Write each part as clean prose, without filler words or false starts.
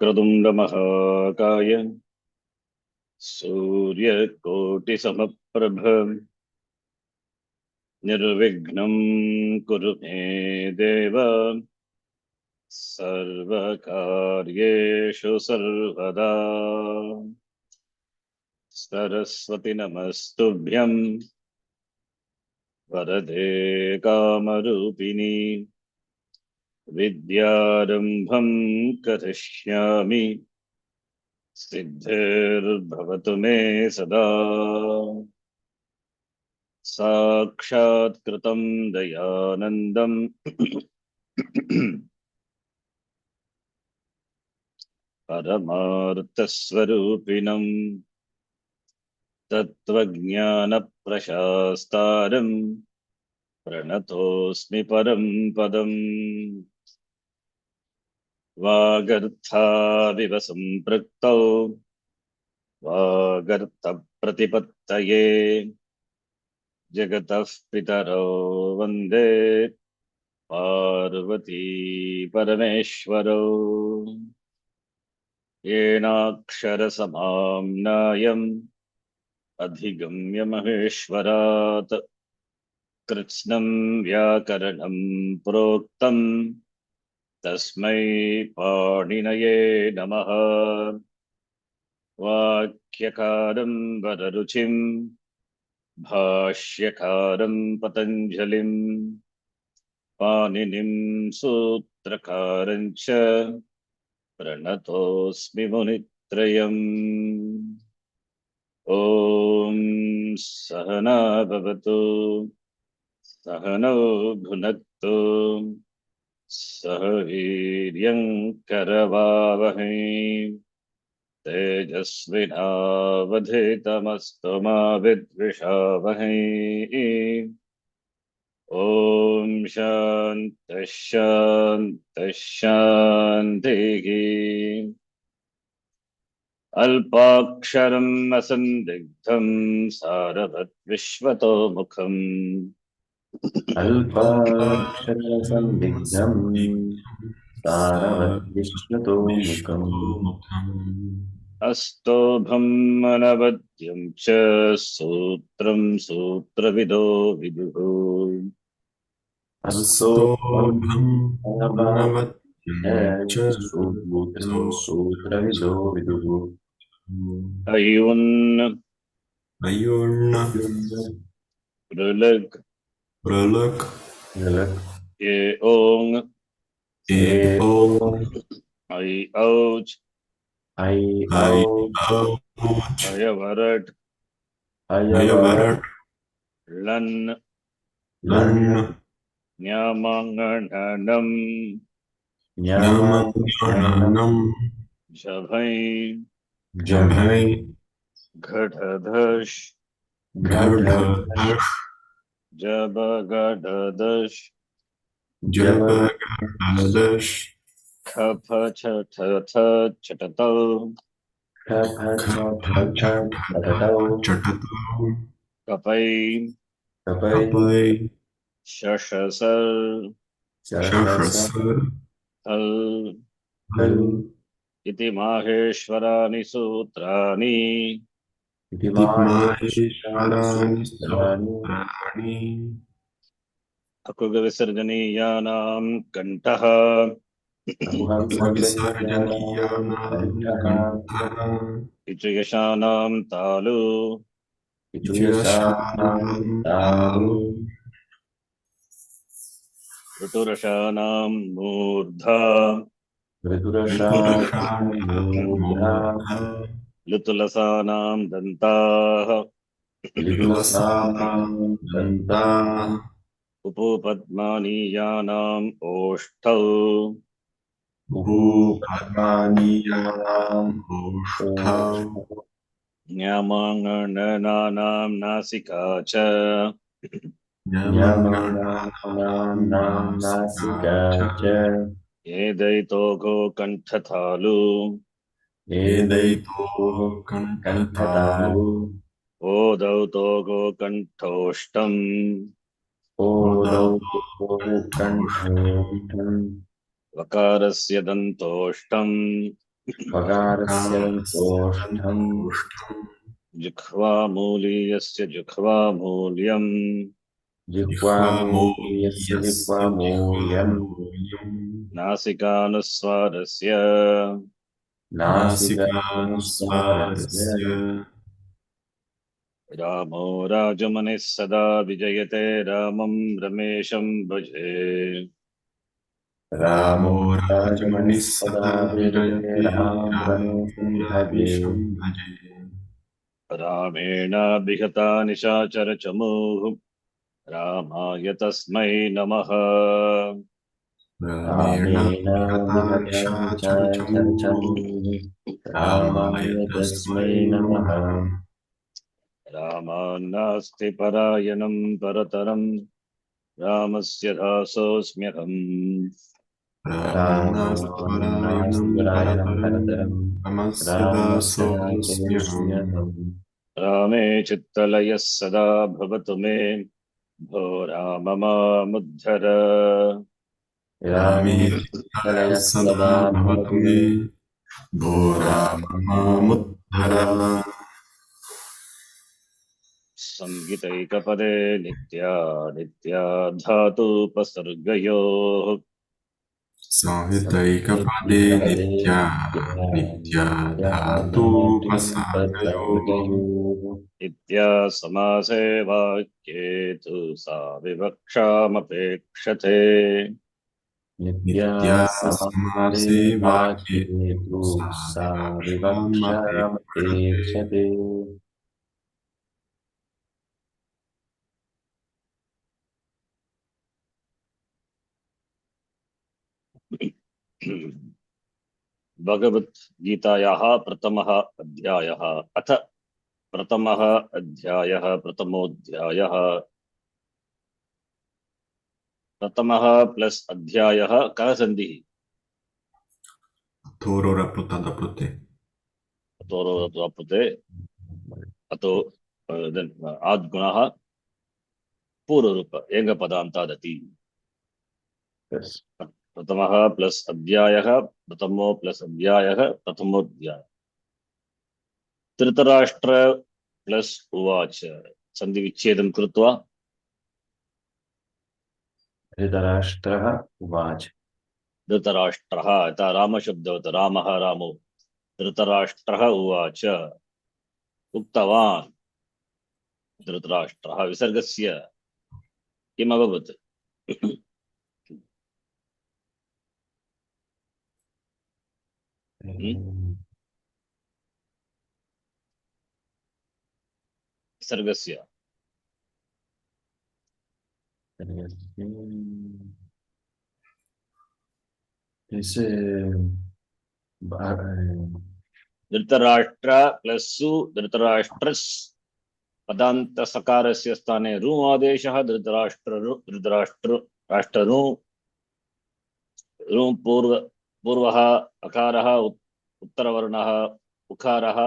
वक्रतुण्डमहाकाय सूर्यकोटिसमप्रभ निर्विघ्नं कुरु मे देव सर्वकार्येषु सर्वदा। सरस्वती नमस्तुभ्यं वरदे कामरूपिणी विद्यारम्भं करिष्यामि सिद्धिर्भवतु मे सदा। साक्षात्कृतं दयानन्दं परमार्थस्वरूपिणं तत्त्वज्ञानप्रशास्तारं प्रणतोऽस्मि परं पदम्। वागर्थाविव सम्पृक्तौ वागर्थप्रतिपत्तये जगतः पितरौ वन्दे पार्वती परमेश्वरौ। येनाक्षरसमाम्नायम् अधिगम्य महेश्वरात् कृत्स्नं व्याकरणं प्रोक्तम् तस्मै पाणिनये नमः। वाक्यकारं वररुचिं भाष्यकारं पतञ्जलिं पाणिनिं सूत्रकारं च प्रणतोऽस्मि मुनित्रयम्। ॐ सहना भवतु सहनौ भुनक्तु सह वीर्यं करवावहै तेजस्विनावधीतमस्तु मा विद्विषावहै। ॐ शान्तिः शान्तिः शान्तिः। अल्पाक्षरम् असन्दिग्धं सारवद्विश्वतोमुखम् अल्पाक्षरसन्दिग्धम् सारवद्विश्वतोमुखम् अस्तोभम् अनवद्यं च सूत्रं सूत्रविदो विदुः। अस्तोभम् अनवद्यं च सूत्रं सूत्रविदो विदुः। अयुन् अयुर्ण पृलग् प्रलक् ये ओङ् ए ओ ऐ औच् ऐ औच् अयवरट् अयवरट् लन् लन् न्यामाङ्गणम् ञमङ्गणम् झभै जभै घटधश् घढधश् जबगडदश् जबगडदश् खफ छठथ छटतौ चटतौ कपै कपै शशसर् शशसर् हल् हल् इति माहेश्वराणि सूत्राणि इति माहेश्वराणि सूत्राणि अकुगविसर्जनीयानां कण्ठः विसर्जनीयानां कण्ठः इचयशानां तालु इचयशानां तालु ऋतुरशानां मूर्धा ऋतुरशानां मूर्धा लुतुलसानां दन्ताः लिटुलसानां दन्ताः उपपद्मानीयानाम् ओष्ठौ भूपद्मानीयानाम् ओष्ठौ न्यामाङ्गणनानां नासिका च ञमङ्गणानां नासिका च एदैतोघो कण्ठतालु एदैतो कण्ठतालु ओदौ तोघो कण्ठोष्टम् ओदौ कण्ठोष्ठम् कण्ठोष्ठम् वकारस्य दन्तोष्टम् पकारस्य दन्तोष्ठम् जिह्वामूलीयस्य जिह्वामूल्यम् जिह्वामूल्यस्य जिह्वामूल्यम् नासिकानुस्वारस्य नासिकानुस्वारस्य रामो राजमनिः सदा विजयते रामं रमेशं भजे। रामो राजमणिः राजमनिः सदा सदा विजयते विजयते रामं रमेशं भजे रामेशं भजे। रामेणाभिहता निशाचरचमूः रामाय तस्मै नमः। रामेण रामेण विहता विहतं निशाचरचमूः रामाय रामाय तस्मै तस्मै नमः नमः। रामान्नास्ति परायणं परतरं रामस्य दासोऽस्म्यहम्। रामानास्परायणं रामानास्परायणं परतरं परतरं रामस्य रामस्य दासोऽस्म्यहम्। दासोऽस्म्यहम् रामे चित्तलयः सदा भवतु मे भो राम मामुद्धर। रामे चित्तलयः सदा भवतु मे भो राम मामुद्धर। मामुद्धर। संहितैकपदे नित्या नित्या धातुपसर्गयोः संहितैकपदे नित्या नित्या धातुपसर्गयोः नित्या समासे वाक्ये तु सा विवक्षामपेक्षते। नित्या नित्या समासे समासे वाक्ये वाक्ये तु सा साविवक्षामपेक्षते। विवक्षामपेक्षते भगवद्गीतायाः प्रथमः अध्यायः अथ प्रथमः अध्यायः प्रथमोऽध्यायः प्रथमः प्लस अध्यायः कः सन्धिः थोरोरपुतदपुते तोरोपते अतो आद्गुणः पूर्वरूप एङ्गपदान्तादति Yes. प्रथमः प्लस अध्यायः प्रथमो प्लस अध्यायः प्रथमोऽध्यायः धृतराष्ट्र प्लस उवाच सन्धि विच्छेदं कृत्वा धृतराष्ट्रः उवाच धृतराष्ट्रः यथा रामशब्दवत् रामः रामो धृतराष्ट्रः उवाच उक्तवान् धृतराष्ट्रः विसर्गस्य किम् अभवत् विसर्गस्य इसे धृतराष्ट्र प्लस सु धृतराष्ट्रस् पदान्त सकारस्य स्थाने रु आदेशः धृतराष्ट्र राष्ट्ररु रु पूर्वः अकारः उत्तरवर्णः उकारः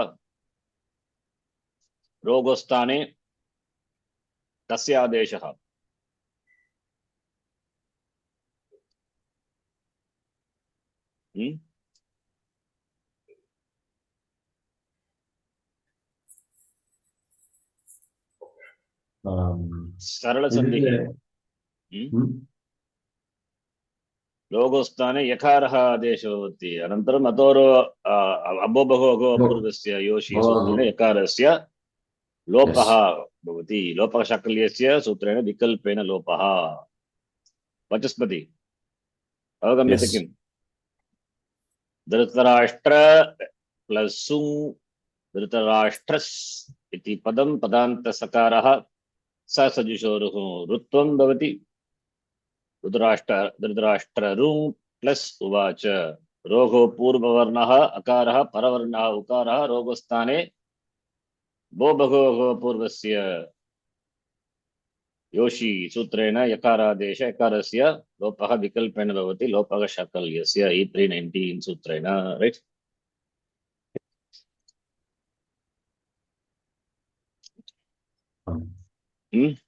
रोगोस्थाने कस्य आदेशः सरल संधिः लोगोस्थाने यकारः आदेशो भवति अनन्तरम् अतोरो अबोबहोः अपूर्वस्य योषि सूत्रेण यकारस्य लोपः भवति लोपः शाकल्यस्य सूत्रेण विकल्पेन लोपः वचस्पति अवगम्यते किम् धृतराष्ट्र प्लस सु धृतराष्ट्रस् इति पदं पदान्तसकारः ससजुषोरुः रुत्वं भवति धृतराष्ट्ररु प्लस उवाच रोगो पूर्ववर्णः अकारः परवर्णः उकारः रोगस्थाने भो भगोः पूर्वस्य योषि सूत्रेण यकारादेश यकारस्य लोपः विकल्पेन भवति लोपः शाकल्यस्य E319 सूत्रेण राइट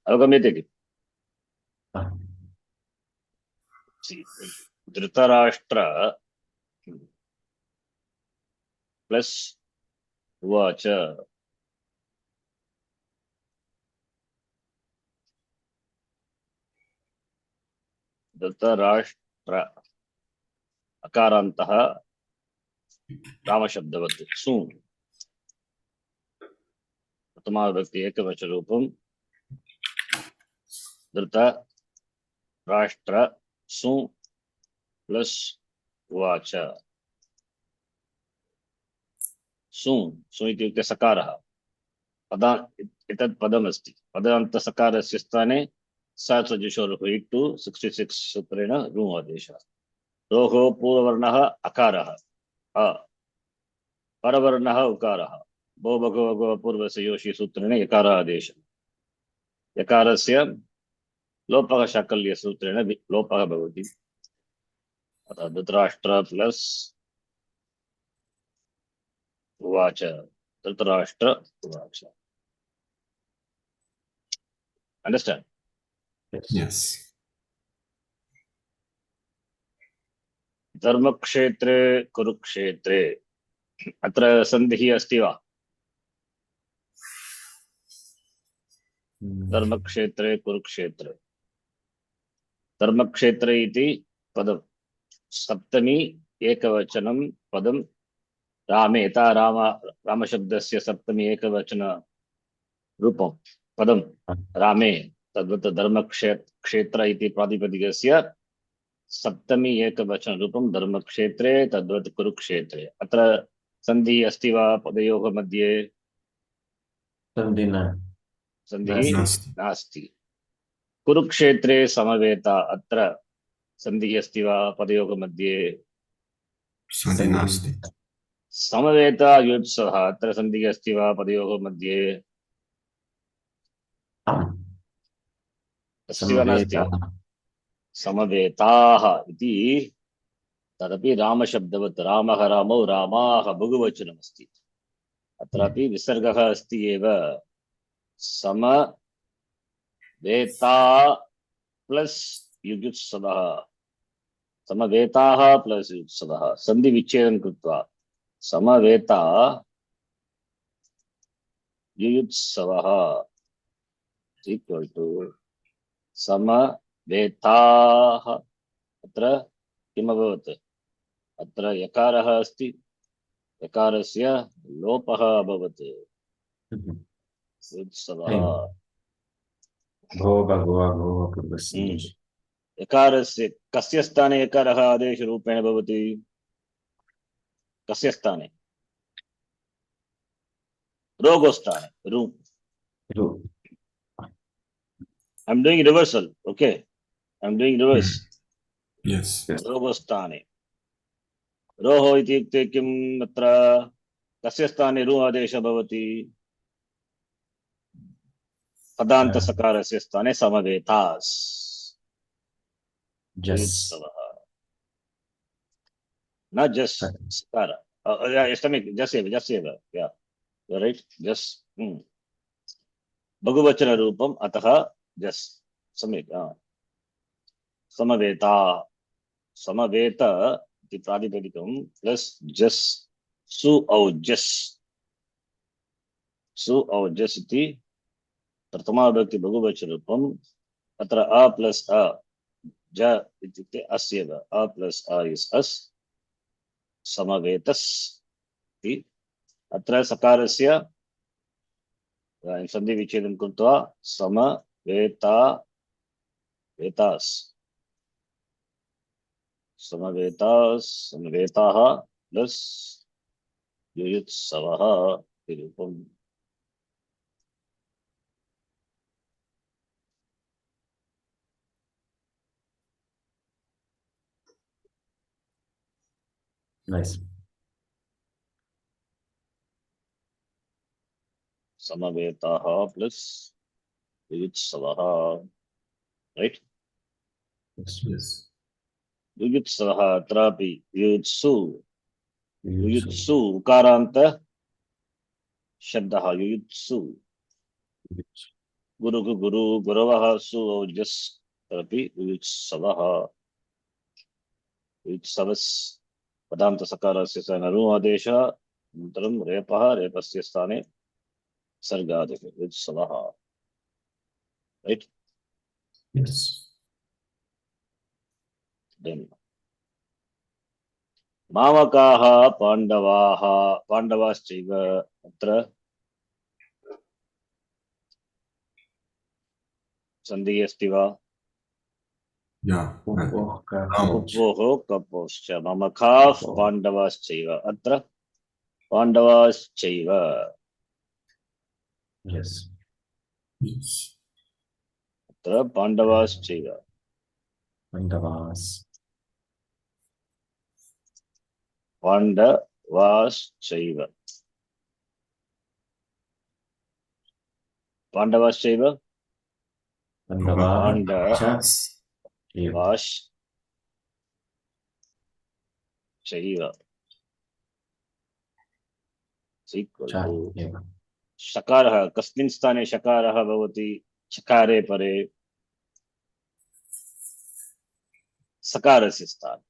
अवगम्यते किम् धृतराष्ट्र प्लस उवाच धृतराष्ट्र अकारान्तः रामशब्दवत् सु प्रथमा विभक्ति एकवचन रूपम धृत राष्ट्र सु प्लस उवाच सु सु इत्युक्ते सकारः पदा एतत् पदमस्ति पदान्तसकारस्य स्थाने स सजुषोरुः 8-66 सूत्रेण रुम् आदेशः रोः पूर्ववर्णः अकारः अ परवर्णः उकारः भो भगवगो पूर्वस्य योषि सूत्रेण यकारादेशः यकारस्य लोपः शाकल्य सूत्रेण लोपः भवति अतः धृतराष्ट्र प्लस उवाच धृतराष्ट्र उवाच अंडरस्टैंड Yes. Yes. धर्मक्षेत्रे कुरुक्षेत्रे अत्र सन्धिः अस्ति वा धर्मक्षेत्रे कुरुक्षेत्रे धर्मक्षेत्रे इति पदं सप्तमी एकवचनं पदं रामे यथा रामशब्दस्य सप्तमी एकवचन रूपं पदं रामे तद्वत् धर्मक्षेत्र इति प्रातिपदिकस्य सप्तमी एकवचन रूपं धर्मक्षेत्रे तद्वत् कुरुक्षेत्रे अत्र सन्धिः अस्ति वा पदयोः मध्ये सन्धिना सन्धिः नास्ति। नास्ति कुरुक्षेत्रे समवेता अत्र सन्धिः अस्ति वा पदयोः मध्ये सन्धि नास्ति। समवेता युत्सवः अत्र सन्धिः अस्ति वा पदयोः मध्ये अस्ति वा नास्ति वा समवेताः इति तदपि रामशब्दवत् रामः रामौ रामाः बहुवचनमस्ति अत्रापि विसर्गः अस्ति एव समवेता प्लस युजुत्सवः समवेताः प्लस युत्सवः सन्धि विच्छेदं कृत्वा समवेता युयुत्सवः इक्वल टू समवेताः अत्र किम् अभवत् अत्र यकारः अस्ति यकारस्य लोपः अभवत् युत्सवः भो भगवा भो पूर्वस्य यकारस्य कस्य स्थाने यकारः आदेशरूपेण भवति कस्य स्थाने रोगो स्थाने रू I'm doing reversal okay I'm doing reverse Yes. रोगो स्थाने रोः इत्युक्ते किम् अत्र कस्य स्थाने रू आदेशः भवति पदान्तसकारस्य स्थाने समवेतास् युत्सवः न जस् सकार सम्यक् जस् एव या राइट जस् बहुवचन रूपम् अतः जस् सम्यक् समवेता समवेत इति प्रातिपदिकं प्लस जस् सु औजस् इति प्रथमा विभक्ति बहुवचन रूपम् अत्र अ प्लस अ ज इत्युक्ते अस्येव अ प्लस अ इस् अस् समवेतस् इति अत्र सकारस्य सन्धि विच्छेदं कृत्वा समवेता वेतास् समवेतास् समवेताः प्लस युयुत्सवः इति रूपम् Nice. समवेताः प्लस युयुत्सवः राइट Yes. युयुत्सवः अत्रापि युयुत्सु उकारान्त शब्दः युयुत्सु गुरु गुरवः सु औजस् अत्रापि युयुत्सवः युयुत्सवस् पदान्तसकारस्य स नरु आदेशः अनन्तरं रेपः रेपस्य स्थाने सर्गादिः उत्सवः राइट Yes. देन मामकाः पाण्डवाः पाण्डवाश्चैव अत्र सन्धिः अस्ति वा Yeah. Upoh ka Ram. poch. उपोः कपोश्च ममकाः उपोः। पाण्डवाश्चैव अत्र पाण्डवाश्चैव Yes. Yes. अत्र पाण्डवाश्चैव Pandavas. पाण्डवाश्चैव पाण्डवाश्चैव Pandava. Pandavas. Cha. वाश्चैव equal Cha. to Eva. शकारः कस्मिन् स्थाने शकारः भवति चकारे परे सकारस्य स्थाने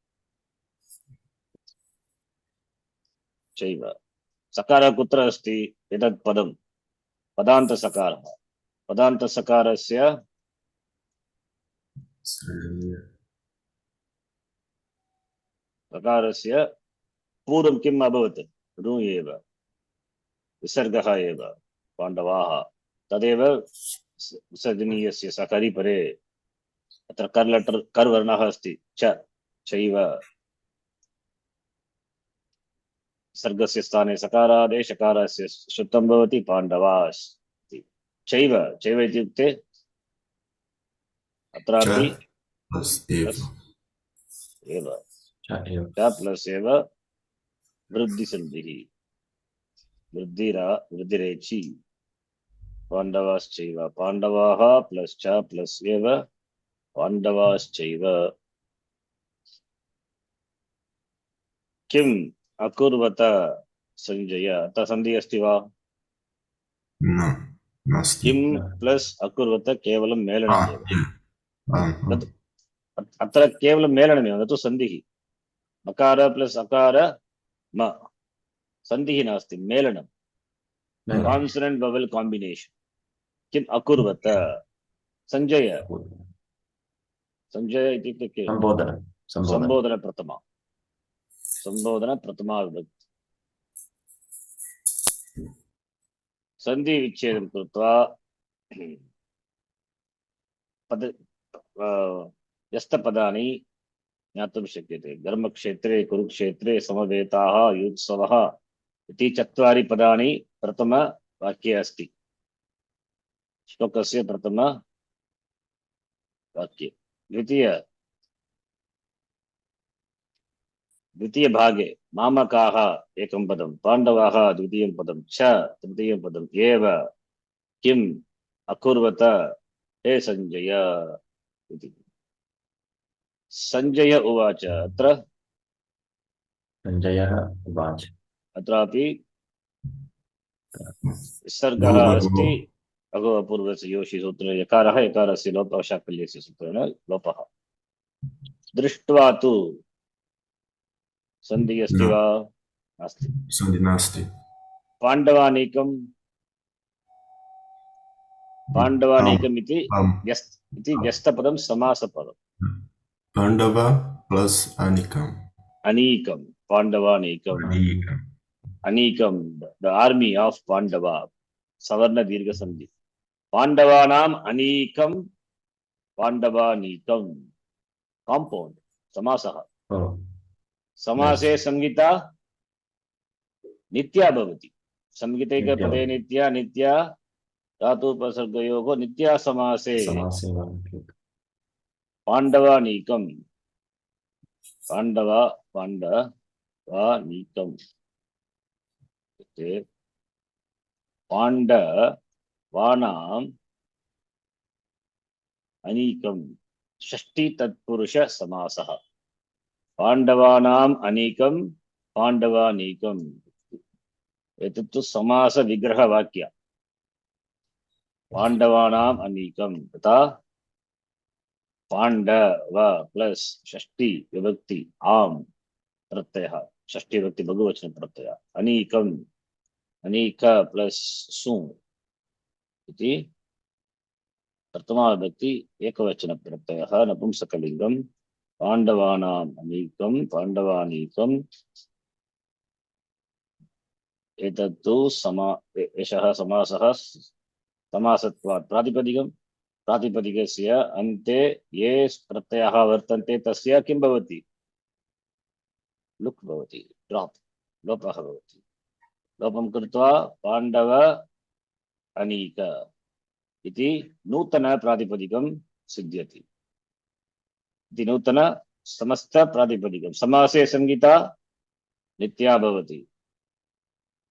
चैव सकारः कुत्र अस्ति एतत् पदं पदान्तसकारः पदान्तसकारस्य सकारस्य पूर्वं किम् अभवत् ऋ एव विसर्गः एव पाण्डवाः तदेव विसर्जनीयस्य सकरि परे अत्र कर् वर्णः अस्ति चैव सर्गस्य स्थाने सकारादेश शकारस्य श्रुतं भवति पाण्डवास् चैव चैव इत्युक्ते अत्रापि Plus Eva. एव Cha. Eva. च प्लस् एव वृद्धिसन्धिः वृद्धिरेचि पाण्डवाश्चैव पाण्डवाः प्लस् च प्लस् एव पाण्डवाश्चैव किम् अकुर्वत संजय अतः सन्धिः अस्ति वा No. Nasti. किं प्लस अकुर्वत केवलं मेलनमेव Yeah. तत् अत्र केवलं मेलनमेव न तु सन्धिः मकार प्लस अकार म सन्धिः नास्ति मेलनं कान्सोनेंट ववेल कॉम्बिनेशन किम् अकुर्वत संजय संजय इत्युक्ते के Sambodhana. संबोधन प्रथमा विभक्ति सन्धि विच्छेदं कृत्वा पद यस्तपदानि ज्ञातुं शक्यते धर्मक्षेत्रे कुरुक्षेत्रे समवेताः युत्सवः इति 4 पदानि प्रथमवाक्ये अस्ति श्लोकस्य प्रथमवाक्ये द्वितीयभागे मामकाः एकं पदं पाण्डवाः द्वितीयं पदं च तृतीयं पदम् एव किम् अकुर्वत हे संजय इति संजय उवाच अत्र Sanjaya Uvaj. अत्रापि विसर्गः अस्ति अगो अपूर्वस्य योषि सूत्रे यकारः यकारस्य लोपः शाकल्यस्य सूत्रेण लोपः दृष्ट्वा तु सन्धिः अस्ति वा नास्ति Sandi Nasti. पाण्डवानीकं पाण्डवानीकम् इति व्यस्तपदं समासपदम् Pandava plus Anikam. अनीकं पाण्डवानीकम् Anikam. अनीकं द आर्मी ऑफ पाण्डवा सवर्ण दीर्घ संधि पाण्डवानाम् अनीकं पाण्डवानीकं कॉम्पाउंड समासः Oh. समासे संहिता नित्या भवति संहितैकपदे नित्या नित्या धातुपसर्गयोः नित्या समासे Samaseva. पाण्डवानीकं पाण्डवानीकं इत्युक्ते पाण्डवानाम् अनीकं षष्ठी तत्पुरुष समासः पाण्डवानाम् अनीकं पाण्डवानीकम् एतत् तु समास विग्रह वाक्य पाण्डवानाम् अनीकं तथा पाण्डव प्लस षष्ठी विभक्ति आम प्रत्ययः षष्ठी विभक्ति बहुवचन प्रत्यय अनीकम अनीक प्लस सु इति प्रथमा विभक्ति एकवचन प्रत्ययः नपुंसकलिङ्गं पाण्डवानाम् अनीकं पाण्डवानीकम् एतत्तु एषः समासः समासत्वात् प्रातिपदिकं प्रातिपदिकस्य अन्ते ये प्रत्ययाः वर्तन्ते तस्य किं भवति लुक् भवति ड्राप् लोपः भवति लोपं कृत्वा पाण्डव अनीक इति नूतन प्रातिपदिकं सिद्ध्यति इति नूतन समस्त प्रातिपदिकं समासे संहिता नित्या भवति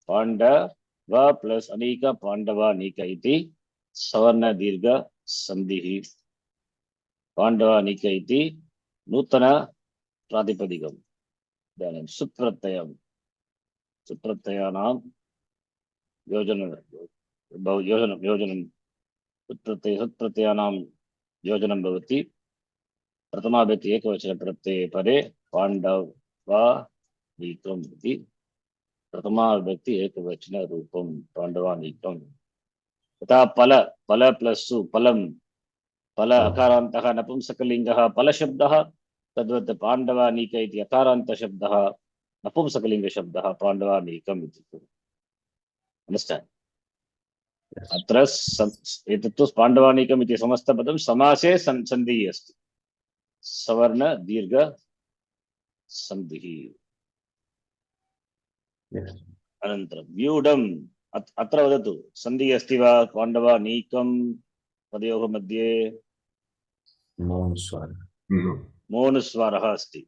पाण्डव प्लस अनीक पाण्डवानीक इति सवर्ण दीर्घ संधिः पाण्डवानीक इति नूतन प्रातिपदिकम् इदानीं सुप्रत्ययं सुप्रत्ययानां योजनं सुप्रत्ययानां योजनं भवति प्रथमा विभक्ति एकवचन प्रत्यये परे पाण्डवानीकम् इति प्रथमा विभक्ति एकवचन रूपं पाण्डवानीकम् तथा फल फल प्लस सु फलं फल अकारान्तः नपुंसकलिङ्गः फलशब्दः तद्वत् पाण्डवानीक इति अकारान्तशब्दः नपुंसकलिङ्गशब्दः पाण्डवानीकम् इति अंडर्स्टैण्ड अत्र एतत्तु पाण्डवानीकम् इति समस्तपदं समासे सन्धिः अस्ति सवर्ण दीर्घ संधिः अनन्तरं व्यूढम् अत्र वदतु सन्धिः अस्ति वा पाण्डवानीकं पदयोः मध्ये मौनस्वरः अस्ति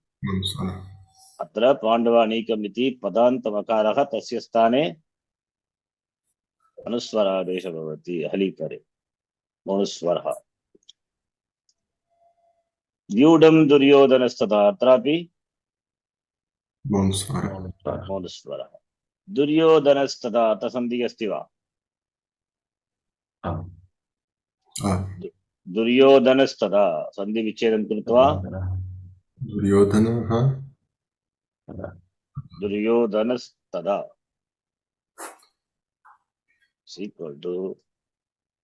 अत्र पाण्डवानीकम् इति पदान्तमकारः तस्य स्थाने अनुस्वरादेशः भवति हलीकरे मौनस्वरः व्यूढं दुर्योधनस्तथा अत्रापि मौनस्वरः दुर्योधनस्तथा अत्र सन्धिः अस्ति वा दुर्योधनस्तथा सन्धि विच्छेदं कृत्वा दुर्योधनस्तथा equal to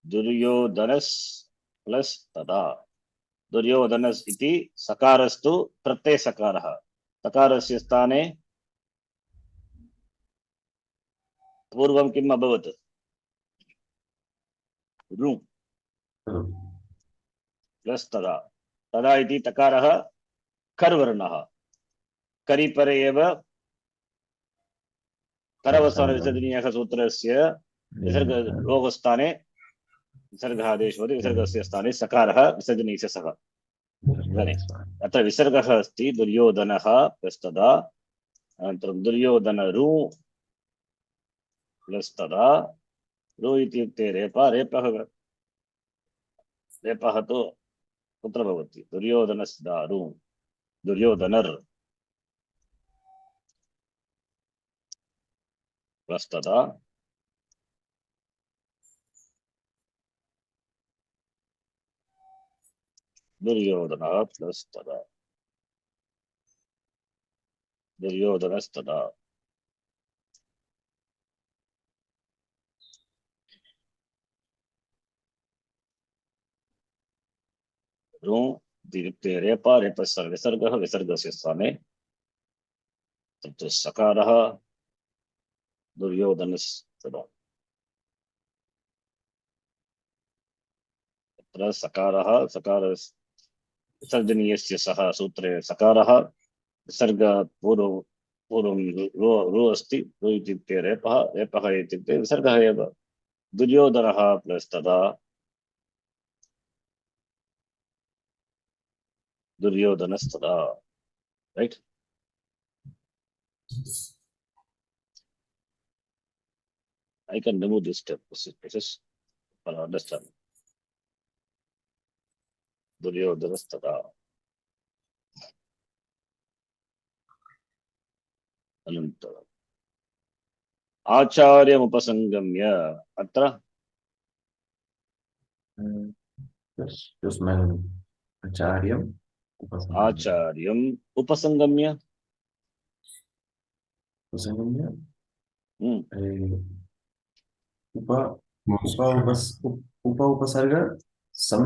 दुर्योधनस् प्लस तदा दुर्योधनस् इति सकारस्तु प्रत्यय सकारः सकारस्य स्थाने पूर्वं किम् अभवत् रु प्लस तदा तदा इति तकारः कर्वर्णः करि परे एव करवसानविसर्जनीयः सूत्रस्य विसर्ग लोकस्थाने विसर्गादेश भवति विसर्गस्य स्थाने सकारः विसर्जनीयस्य सः अत्र विसर्गः अस्ति दुर्योधनः प्लस तदा अनन्तरं दुर्योधनरु प्लस तदा रु इत्युक्ते रेपः रेपः तु कुत्र भवति दुर्योधनस्दारु दुर्योधनर् प्लस तदा दुर्योधनः प्लस तदा दुर्योधनस्तदा रु इत्युक्ते रेपः रेपस्य विसर्गः विसर्गस्य स्थाने तत्र सकारः दुर्योधनस्तदा तत्र सकारः सकार विसर्जनीयस्य सः सूत्रे सकारः विसर्ग पूर्वं रु अस्ति रु इत्युक्ते रेपः रेपः इत्युक्ते विसर्गः एव दुर्योधनः प्लस तदा दुर्योधनस्तदा right I can remove this step this is for understanding दुर्योधनस्तदा अनन्तरम् आचार्यमुपसंगम्य अत्र आचार्यम् उपसंगम्य उपसर्गम्य उप Most उपसर्ग सम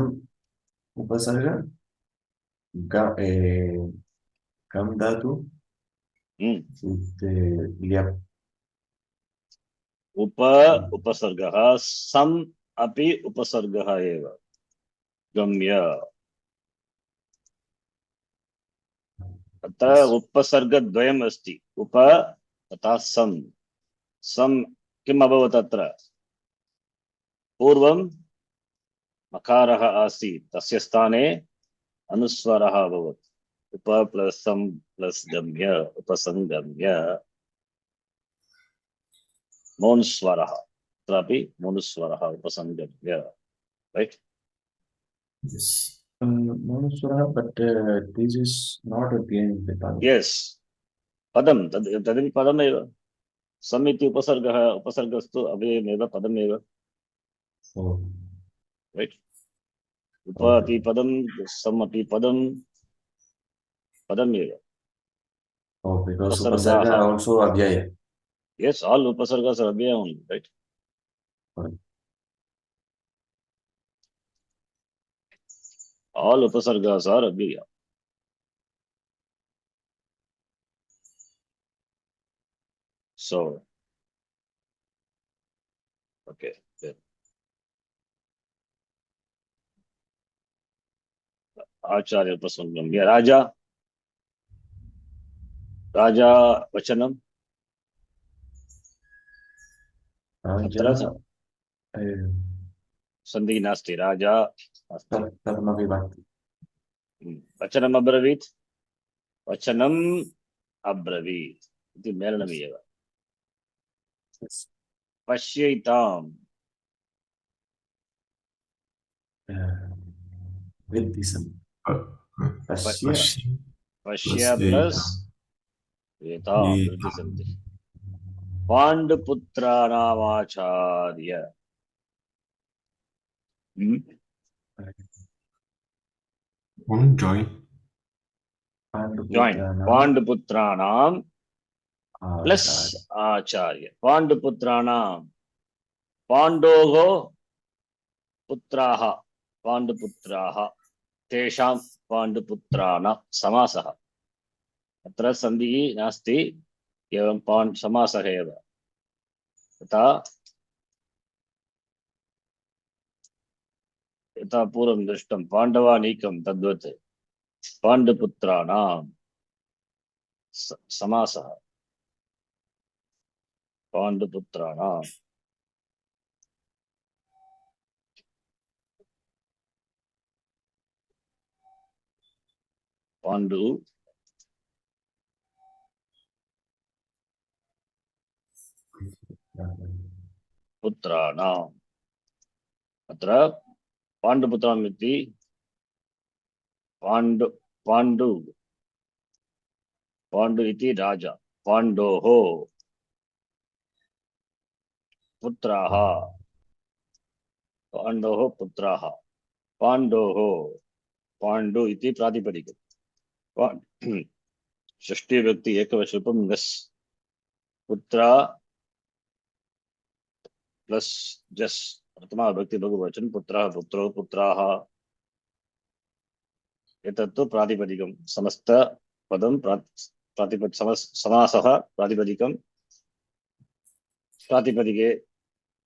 उपसर्ग गम धातु ल्यप उपसर्गः सम अपि उपसर्गः एव गम्य अत्र उपसर्गद्वयम् अस्ति उप तथा सम किम् अभवत् अत्र पूर्वं मकारः आसीत् तस्य स्थाने अनुस्वारः अभवत् उप प्लस सम प्लस गम्य उपसंगम्य मौनस्वरः अत्रापि मौनस्वरः उपसंगम्य right yes. Manuswara, but this is not again Vipal. Yes पदम तदपि पदमेव सम इति उपसर्गः उपसर्गस्तु अव्ययमेव पदमेव Oh, राइट उप okay. अपि पदम सम अपि पदमेव Oh, because उपसर्गाः Upasarga also Avyaya. yes all उपसर्गाः are अव्यय only right Correct. all उपसर्गाः are अव्यय so okay good. आचार्य उपसंगम्य राजा राजा वचनम अत्र Raja, संधि नास्ति राजा अस्ति Tarma Vibhakti. वचनम् अब्रवीत् वचनम् अब्रवीत् इति मेलनमेव Yes. पश्यैताम् Vidhisam. Pasya. पश्य Plus प्लस eight. एताम् इति सन्ति पाण्डुपुत्राणामाचार्य One join. join पाण्डुपुत्राणां प्लस आचार्य पाण्डुपुत्राणां पाण्डोः पुत्राः पाण्डुपुत्राः तेषां पाण्डुपुत्राणां समासः अत्र सन्धिः नास्ति केवलं समासः एव यथा पूर्वं दृष्टं पाण्डवानीकं तद्वत् पाण्डुपुत्राणां समासः पाण्डुपुत्राणां पाण्डु पुत्राणाम् अत्र पाण्डुपुत्राणाम् इति पाण्डु इति राजा पाण्डोः पुत्राः पाण्डोः पाण्डु इति प्रातिपदिकम् षष्ठी व्यक्ति एकवचनरूपं गस् पुत्रा प्लस जस प्रथमा विभक्ति बहुवचन पुत्रः पुत्रो पुत्राः एतत्तु प्रातिपदिकं समस्त पदं समासः प्रातिपदिकं प्रातिपदिके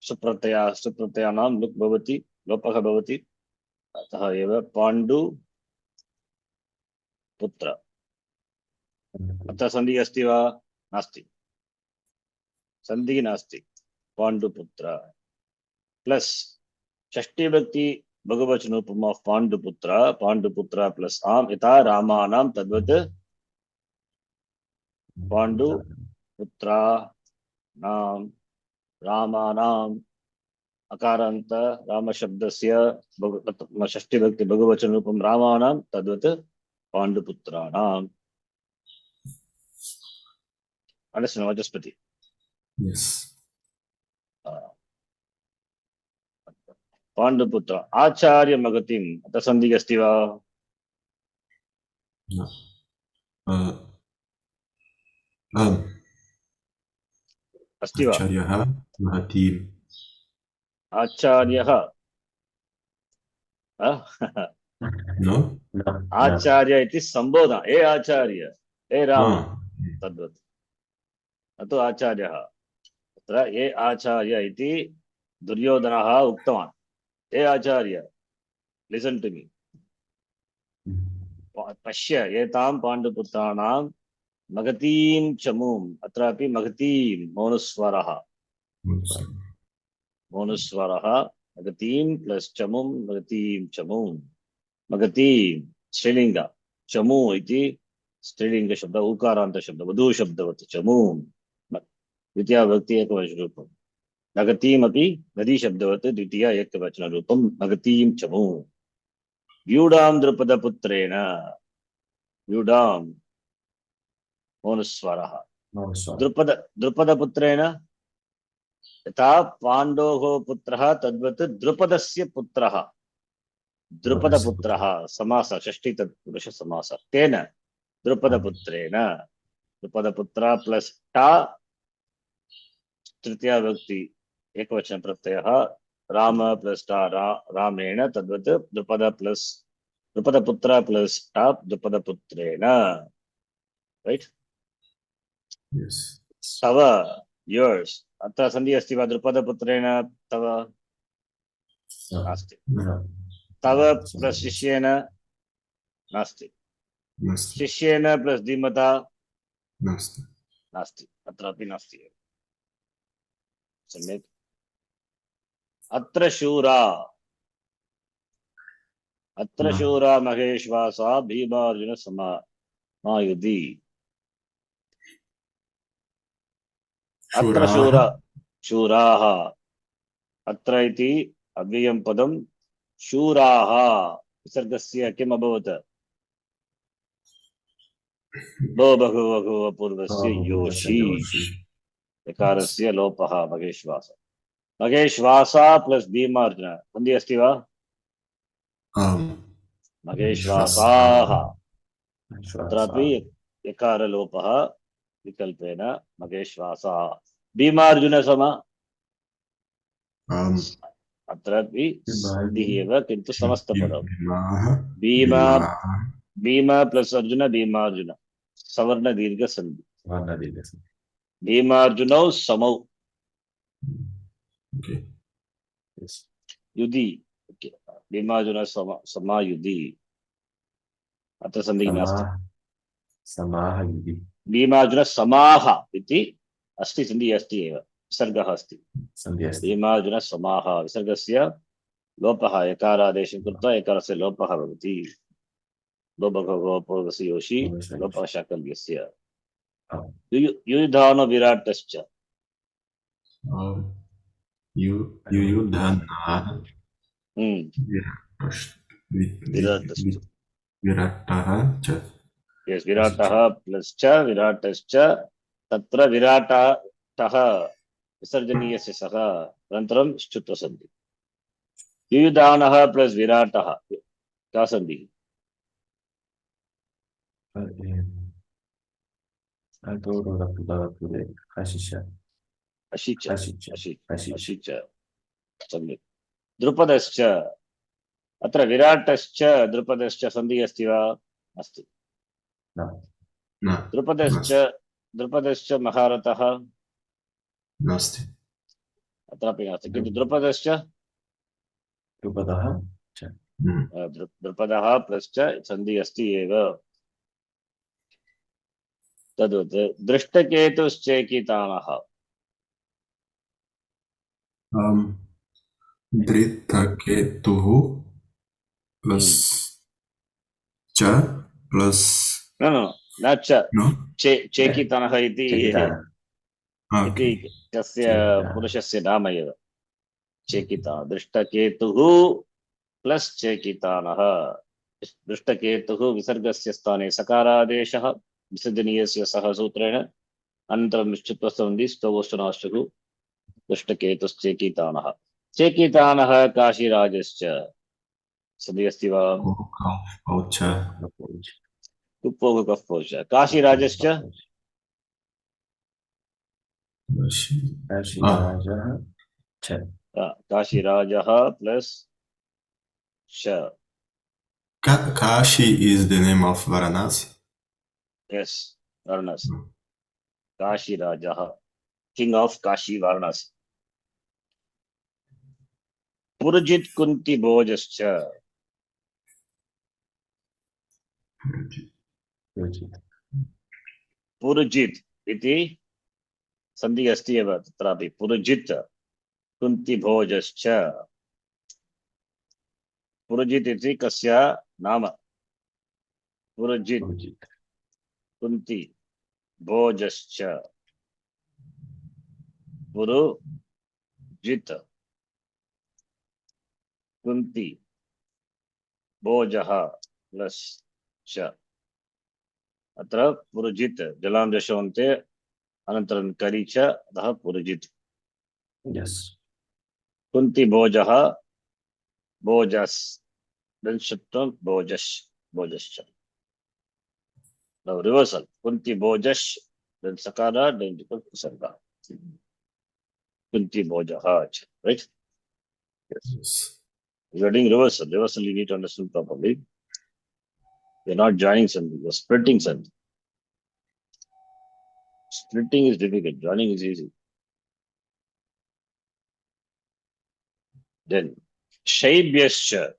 सुप्रत्ययानां लुक् भवति लोपः भवति अतः एव पाण्डु पुत्र अत्र सन्धिः अस्ति वा नास्ति सन्धिः नास्ति पाण्डुपुत्र प्लस षष्ठी व्यक्ति बहुवचन रूपम ऑफ पाण्डुपुत्र प्लस आम यथा रामानां तद्वत् पाण्डुपुत्राणां रामानाम् अकारान्त रामशब्दस्य षष्ठी व्यक्ति बहुवचन रूपम रामानां तद्वत् पाण्डुपुत्राणाम् understand वाचस्पति Yes. पाण्डुपुत्र आचार्य मगतिम् अतः सन्धिः अस्ति वा No. Um, अस्ति वा? आचार्यः महतीम् आचार्यः नो No, आचार्य इति संबोधन, ए आचार्य, ए राम, हाँ तद्वत् न तु आचार्यः। तत्र ए आचार्य इति दुर्योधनः उक्तवान्, ए आचार्य लिसन् टु मी, पश्य एतां पाण्डुपुत्राणां महतीं चमूम्, अत्रापि महतीं मौनुस्वरः, मौनुस्वरः महतीं प्लस् चमुं, महतीं चमूं, महतीं स्त्रीलिंग, चमू इति स्त्रीलिंग शब्द, उकारान्त शब्द, वधू शब्दवत् चमूं, द्वितीया विभक्ति एकवचनरूपं, नगतीमपि नदी शब्दवत् द्वितीया एकवचनरूपं, नगतीं चमूं, व्यूढां द्रुपदपुत्रेण, व्यूढां मौनुस्वरः, no, sorry. द्रुपदपुत्रेण यथा पाण्डोः पुत्रः तद्वत् द्रुपदस्य पुत्रः, द्रुपदपुत्रः समास षष्ठी तत्पुरुष समास, तेन द्रुपदपुत्रेण, द्रुपदपुत्र प्लस टा तृतीया विभक्ति एकवचन प्रत्ययः, राम प्लस टा रामेण, तद्वत् द्रुपद प्लस द्रुपदपुत्र प्लस टा द्रुपदपुत्रेण, राइट? yes तव, योर्स, अत्र संधि अस्ति वा? द्रुपदपुत्रेण तव No, नास्ति, no. तव प्लस शिष्येन नास्ति, नास्ति शिष्येन प्लस धीमता नास्ति नास्ति, अत्रापि नास्ति। सम्यक्। अत्र शूरा, अत्र न। शूरा महेश्वासा भीमार्जुन समायुधि, अत्र शूरा, शूराः, अत्र इति अव्ययं पदं, शूराः विसर्गस्य किम् अभवत्? भो भगवो पूर्वस्य योषि, यकारस्य लोपः, महेश्वास, महेश्वासा प्लस भीमार्जुन सन्धि अस्ति वा? महेश्वासाः, अत्रापि यकारलोपः विकल्पेन महेश्वासाः, भीमार्जुन सम, अत्रापि सन्धिः एव किन्तु समस्तपदम्, भीमा, भीमा प्लस अर्जुन भीमार्जुन, सवर्ण दीर्घ संधि, भीमार्जुनौ समौ, युधि, भीमार्जुन समायुधि, अत्र सन्धिः नास्ति, समाह युधि, भीमार्जुन समाह इति अस्ति, सन्धिः अस्ति एव, विसर्गः अस्ति, सन्धि अस्ति। भीमार्जुन समाह, विसर्गस्य लोपः, यकारादेशं कृत्वा यकारस्य लोपः भवति, पूर्वस्य योषि लोपः शाकल्यस्य, युयुधानो विराटश्च, विराटः च, यस्, विराटः प्लस च विराटश्च, तत्र विराटः विसर्जनीयस्य सः, अनन्तरं श्चुत्व सन्धि, युयुधानः प्लस विराटः का सन्धि? अशिच, अशिच, सम्यक्। द्रुपदश्च, अत्र विराटश्च द्रुपदश्च सन्धिः अस्ति वा? अस्ति। द्रुपदश्च महारथः नास्ति, अत्रापि नास्ति, किन्तु द्रुपदश्च, द्रुपदः प्लस च सन्धिः अस्ति एव, तद्वत् दृष्टकेतुश्चेकितानः, धृतकेतुः प्लस च प्लस न चेकितानः इति कस्य पुरुषस्य नाम एव, चेकिता, दृष्टकेतुः प्लस चेकितानः, दृष्टकेतुः विसर्गस्य स्थाने सकारादेशः विसर्जनीयस्य सह सूत्रेण, अनन्तरं निश्चित्वसन्धि स्तवोष्ठनाष्टुः, दृष्टकेतुश्चेकितानः, चेकितानः काशीराजश्च सन्धिः अस्ति वा? कुप्पोः कफ्पोश्च, काशीराजश्च काशीराजः च काशीराजः प्लस च. Kashi is the name of Varanasi. Yes, Varanasi. Kashirajah, king of Kashi, Varanasi. Purajit Kunti Bhojascha. योजित Purajit iti sandhi asti eva tatrapi. Purajit Kunti Bhojascha. Purajit iti kasya nama. Purajit योजित Kunti Bhojascha. Purajit Kunti Bhojaha plus cha. अत्र पुरुजित जलां दशवन्ते अनन्तरं करि च अतः Purujit. yes Kunti भोजः भोजस् then shuttam bojash bojascha. Now reversal. Kunti bojash then sakara then sarga. Kunti bojaha, right? Yes. You are doing reversal. Reversal you need to understand properly. You are not joining something. You are splitting something. Splitting is difficult. Joining is easy. Then shaibhyascha.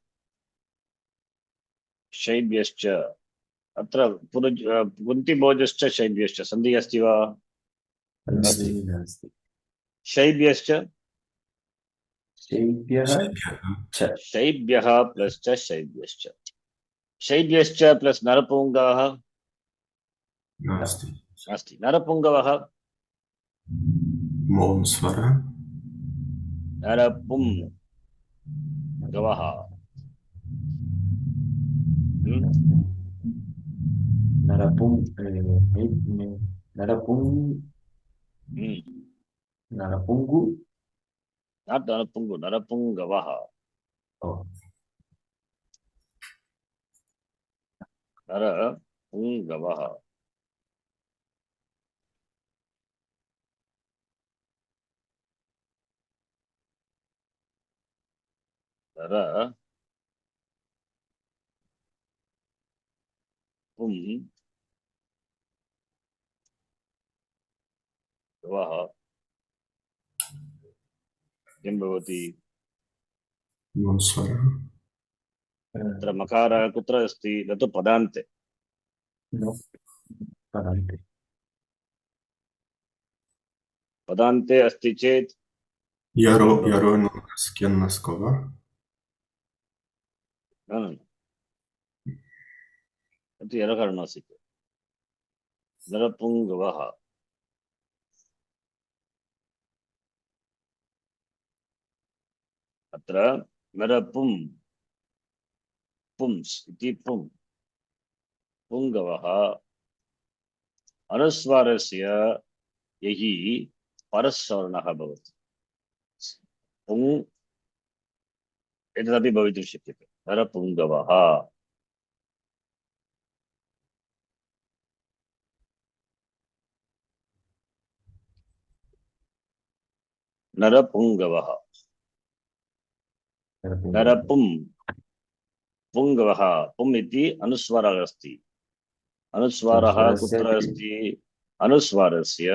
Shaibhyascha. अत्र कुन्ति भोजश्च शैब्यश्च सन्धि अस्ति वा? Nasti. नास्ति शैब्यश्च शैब्यः च शैब्यः plus च शैब्यश्च. शैब्यश्च plus नरपुंगाः Nasti. अस्ति. नरपुंगवः Mon Swara. नरपुंगवः. नरपुं नरपुं नरपुंगु not नरपुंगु, नरपुंगवः. oh नरपुंगवः. नरपुंगवः किं भवति? Mon Swara. अत्र मकारः कुत्र अस्ति? न तु पदान्ते. no पदान्ते पदान्ते अस्ति चेत् Jaro no Skiennaskova. न तु यरकर्णस्य नरपुंगवः. अत्र नरपुं पुंस् इति पुं पुंगवः अनुस्वारस्य यहि परस्वर्णः भवति. पुं एतदपि भवितुं शक्यते. नरपुंगवः. नरपुंगवः. नरपुं पुंगवः. पुम् इति अनुस्वारः अस्ति. अनुस्वारः कुत्र अस्ति? अनुस्वारस्य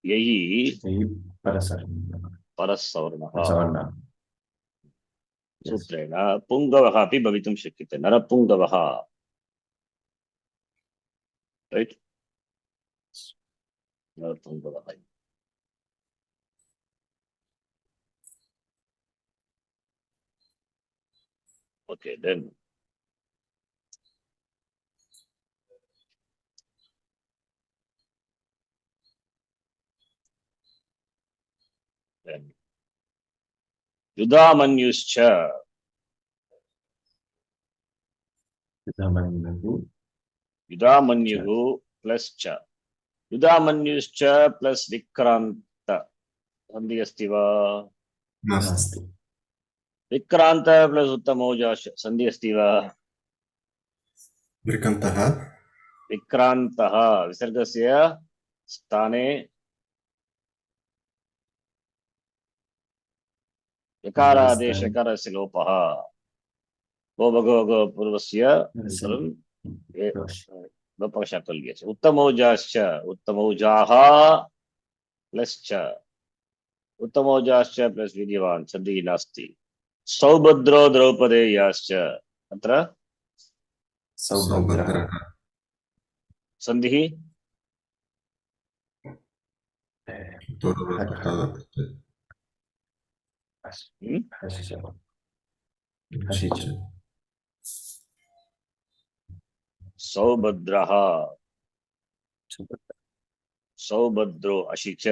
यहि परस्वर्णः सूत्रेण पुंगवः अपि भवितुं शक्यते. नरपुंगवः. राइट? नरपुंगवः. Okay, then युधामन्युश्च युधामन्युः प्लस च. युधामन्युश्च प्लस विक्रांत सन्धि अस्ति वा? Nasti. विक्रांत प्लस उत्तमौजाश्च सन्धि अस्ति वा? Virkantaha. विक्रांतः विसर्गस्य स्थाने यकारादेश यकारस्य लोपः गो भगो पूर्वस्य अनन्तरं लोपः शाकल्यस्य उत्तमौजाश्च उत्तमौजाः प्लस् च उत्तमौजाश्च प्लस् वीर्यवान् सन्धिः नास्ति सौभद्रो द्रौपदेयाश्च अत्र सौभद्रः सन्धिः सौभद्रः सौभद्रो अशि च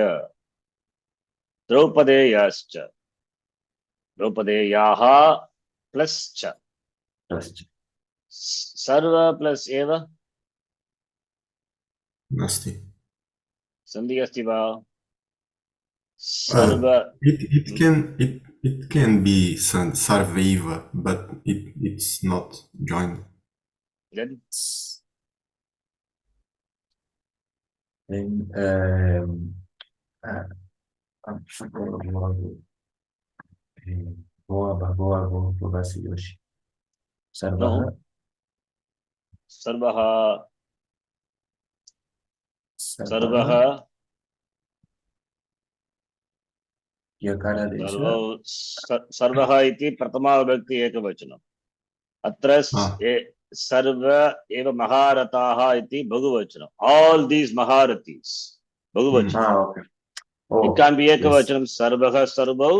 द्रौपदेयाश्च द्रौपदेयाः प्लस् च सर्व प्लस् एव नास्ति सन्धि अस्ति वा सर्व it can be sarvaiva, but it's not joined. then no सर्वः सर्वः सर्वः इति प्रथमा विभक्ति एकवचनम् अत्र सर्व एव महारथाः इति बहुवचनम् all these महारथीस् बहुवचनम् it can be एकवचनं सर्वः सर्वौ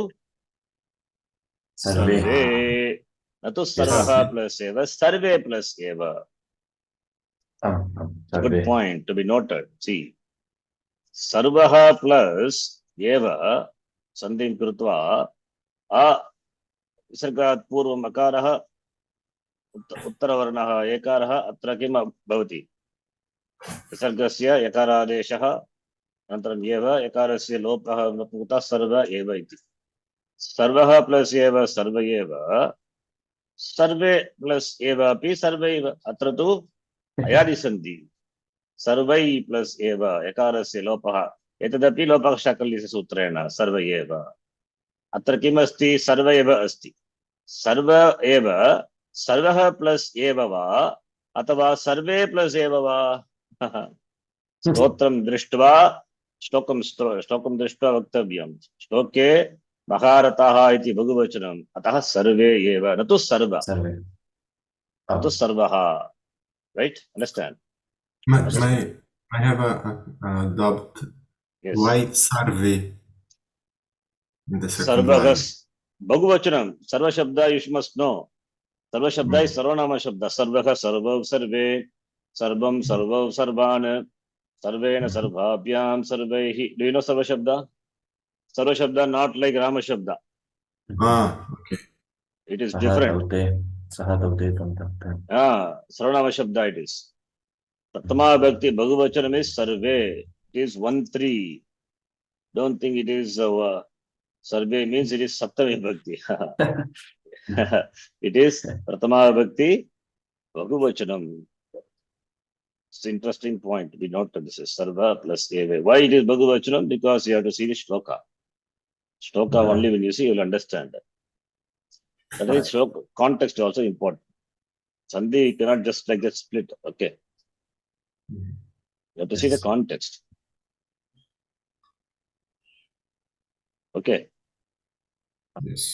सर्वे न तु सर्वः प्लस् एव सर्वे प्लस् एव good point to be noted see सर्वः प्लस् एव सन्धिं कृत्वा अ विसर्गात् पूर्वम् अकारः उत्तरवर्णः एकारः अत्र किं भवति विसर्गस्य यकारादेशः अनन्तरम् एव यकारस्य लोपः भूतः सर्व एव इति सर्वः प्लस् एव सर्व एव सर्वे प्लस् एव अपि सर्वैव अत्र तु अयादिसन्धि सर्वै प्लस् एव यकारस्य लोपः एतदपि लोपः शाकल्यस्य सूत्रेण सर्व एव अत्र किमस्ति सर्व एव अस्ति सर्व एव सर्वः प्लस् एव वा अथवा सर्वे प्लस् एव वा स्तोत्रं दृष्ट्वा श्लोकं दृष्ट्वा वक्तव्यं श्लोके महारथाः इति बहुवचनम् अतः सर्वे एव न तु सर्व न तु सर्वः right understand I have a doubt. yes Why sarve in the second सर्वः line? बहुवचनं सर्व शब्द you must know सर्व शब्द is सर्वनाम शब्द सर्वः सर्वौ सर्वे सर्वं सर्वौ सर्वान् सर्वेण सर्वाभ्यां सर्वैः do you know सर्व शब्द not like Rama शब्द Okay. it is different सर्वनाम शब्द it is प्रथमा विभक्ति बहुवचनम is survey it is 1-3 don't think it is survey means it is सप्तमी विभक्ति it is prathama vibhakti bahuvachanam it's an interesting point we note that this is sarva plus eva why it is bahuvachanam because you have to see the shloka only when you see you will understand that is shloka context also important sandhi you cannot just like that split okay you have to see the context okay Yes.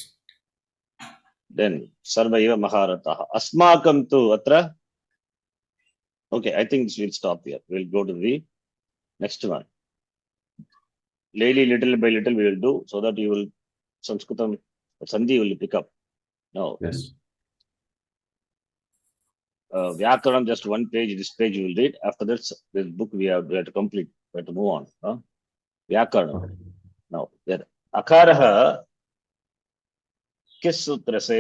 then sarva eva maharatah asmakam tu atra okay I think we'll stop here we'll go to the next one little by little we will do so that you will sanskritam sandhi will pick up now yes vyakaranam just one page this page you will read after that this book we have to complete we have to move on vyakaranam now there akarah किस सूत्र से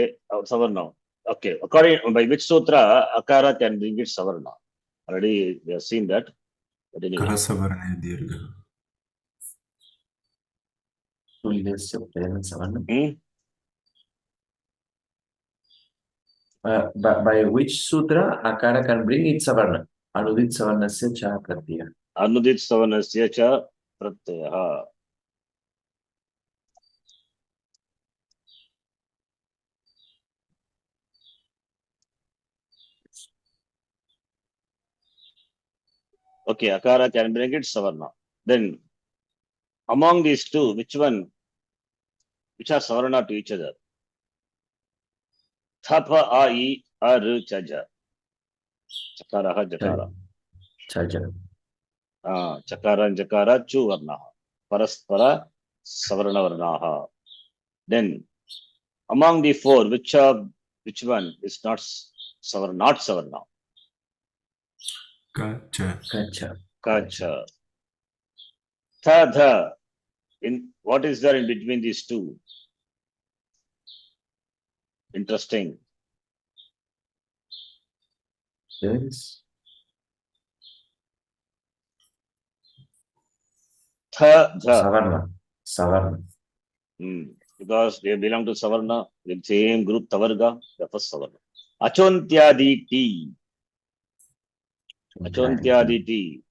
सवर्ण okay according by which sutra akara can bring it savarna already we have seen that but anyway Savarna dirgha by which sutra akara can bring it savarna anudit savarnasya cha pratyaya anudit savarnasya cha pratyaya Okay, akara can bring it savarna. Then among these two, which are savarna to each other? Thapa, a, e, a, r, cha, ja. Chakara, jakara. Chaja. Chakara and jakara, chu varna. Paraspara, savarna varnaha. Then among the four, which one is not savarna? Kacha. Kacha. Kacha. Tha, dha. In what is there in between these two? Interesting. Yes. Tha, dha. Savarna. Savarna. Because they belong to savarna, the same group tavarga, the first savarna. Achontyadi T. Achontyadi T.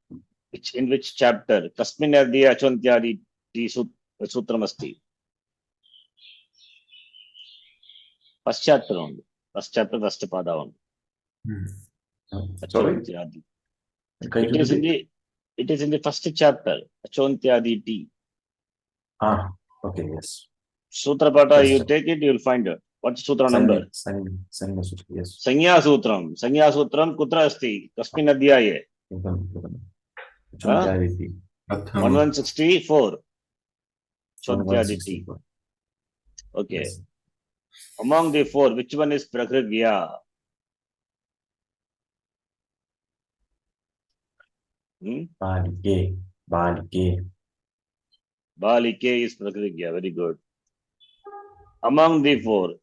In which chapter? Kasmin adi Achontyadi T sutram asti. First chapter only. First chapter, first pada only. Sorry? Achontyadi. Can you repeat? It is in the first chapter. Achontyadi T. Okay, yes. Sutra pada, Yes, you sir. take it, you will find it. What's sutra number? Sanya Sutra, yes. Sanya Sutram kutra asti. Kasmin adhyaye? Achontyaditi. 1164. Achontyadi. Okay. Yes. Among the four, which one is Prakrigya? Balike. Balike. Balike is Prakrigya. Very good. Among the four,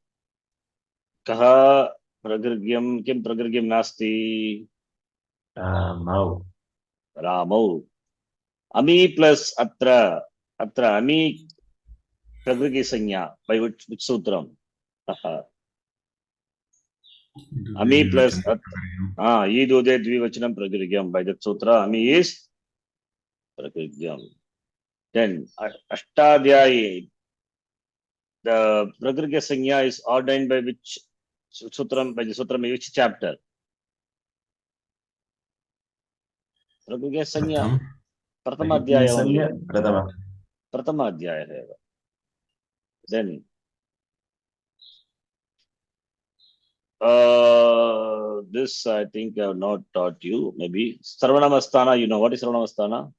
Kaha Prakrigam, Kim Prakrigam Nasti? Mau. Ramau. Ami plus Atra. Ami Prakrigi Sanya. By which sutram? Ami plus Idude Dvivachanam Prakrigam. By that sutra, Ami is Prakrigam. Then Ashtadhyayi. The Prakrigya Sanya is ordained by which sutram? By the sutram, which chapter? Prakrigya Sanya. Pratama Adhyaya only. Pratama Adhyaya. Then this I think I have not taught you. Maybe Sarvanamasthana, you know what is Sarvanamasthana?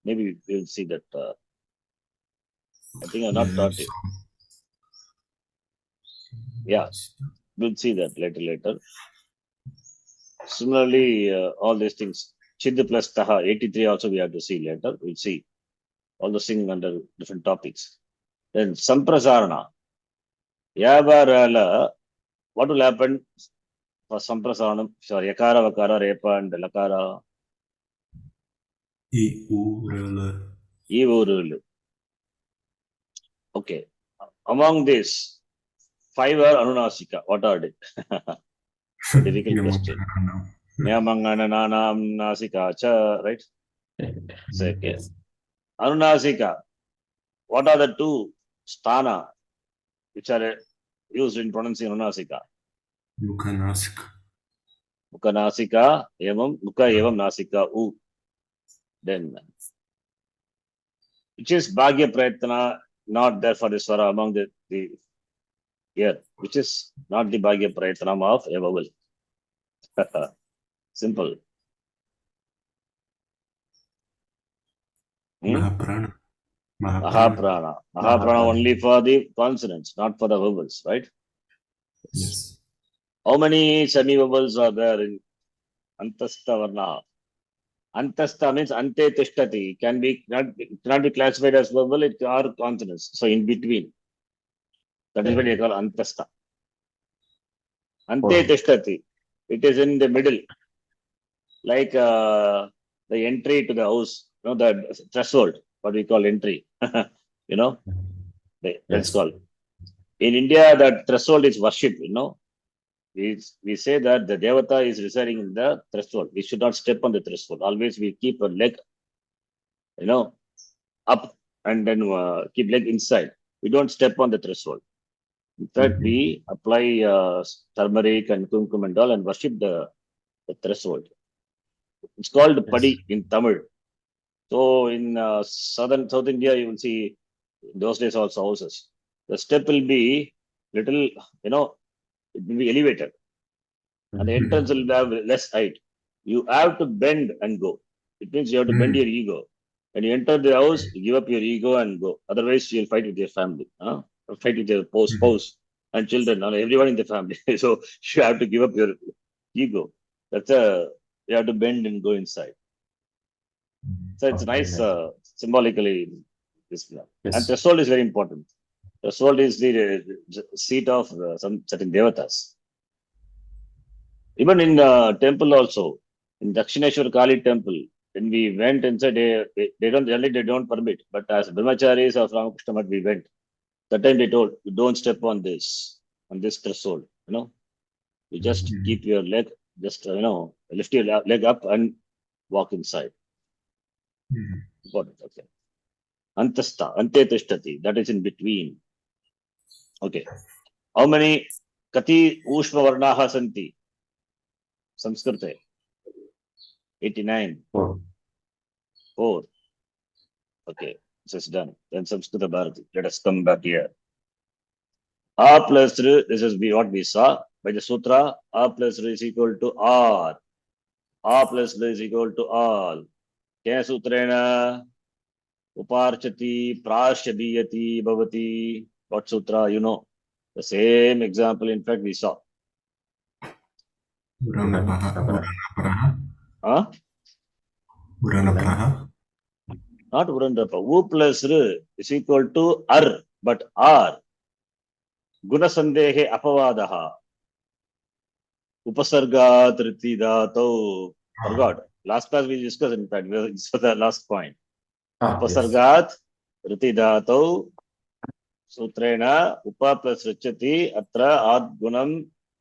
Maybe we'll see that. I think I have not taught you. Yeah, we'll see that later. Similarly, all these things, Chid plus Taha, 83 also we have to see later. We'll see. All those things under different topics. Then Samprasarana. Yavarala, what will happen for Samprasaranam? Sorry, Yakara, Vakara, Repa, and Lakara. Evurul. Okay. Among these, 5 are Anunasika. What are they? A difficult question. Nyamangana Nanam Nasika Cha, right? Okay. Yes. Anunasika. What are the 2 sthana which are used in pronouncing Anunasika? Mukhanasika. Mukhanasika, Mukha evam Nasika U. Then, which is Bhagya Prayatna, not there for the swara among the here, which is not the Bhagya Prayatna of a vowel. Simple. Mahaprana. Mahaprana only for the consonants, not for the vowels, right? Yes. How many semi-vowels are there in Antastha Varna? Antastha means Ante Tishtati, cannot be classified as vowel, it are consonants. So in between. That is what you call Antastha. Ante Tishtati. It is in the middle. Like the entry to the house, the threshold, what we call entry. That's called. In India, that threshold is worship, We say that the Devata is residing in the threshold. We should not step on the threshold. Always we keep a leg, up and then keep leg inside. We don't step on the threshold. In fact, we apply turmeric and kumkum and all and worship the threshold. It's called Yes. Padi in Tamil. So in South India, you will see those days also houses. The step will be little, you know, it will be elevated, and the entrance will have less height. You have to bend and go. It means you have to bend your ego. When you enter the house, you give up your ego and go. Otherwise, you'll fight with your family, or fight with your spouse and children, and everyone in the family. So you have to give up your ego. That's a you have to bend and go inside. So it's Okay, nice nice. symbolically. This, and Yes. threshold is very important. Threshold is the seat of some certain devatas. Even in temple also, in Dakshineshwar Kali temple, when we went inside, they don't generally they don't permit. But as brahmacharis of Ramakrishna Math, we went. That time they told, you don't step on this threshold. You just keep your leg, just lift your leg up and walk inside. Important. Okay. Antastha, ante tishtati. That is in between. Okay. How many kati ushma varnaha santi? Sanskrite. 89. Oh, 4. Okay. This is done. Then Samskrita Bharati. Let us come back here. A plus R, this is what we saw by the sutra. A plus R is equal to R. A plus R is equal to all. Kena sutrena uparchati prashabiyati bhavati. What sutra? You know. The same example, in fact, we saw. Huh? Uranaparaha. Not Urandapa. U plus R is equal to R, but R. Gunasandehe apavadaha. Upasargat ritidhato. Forgot. Last class we discussed, in fact. This was the last point. yes. Upasargat ritidhato. Sutrena upa plus richati atra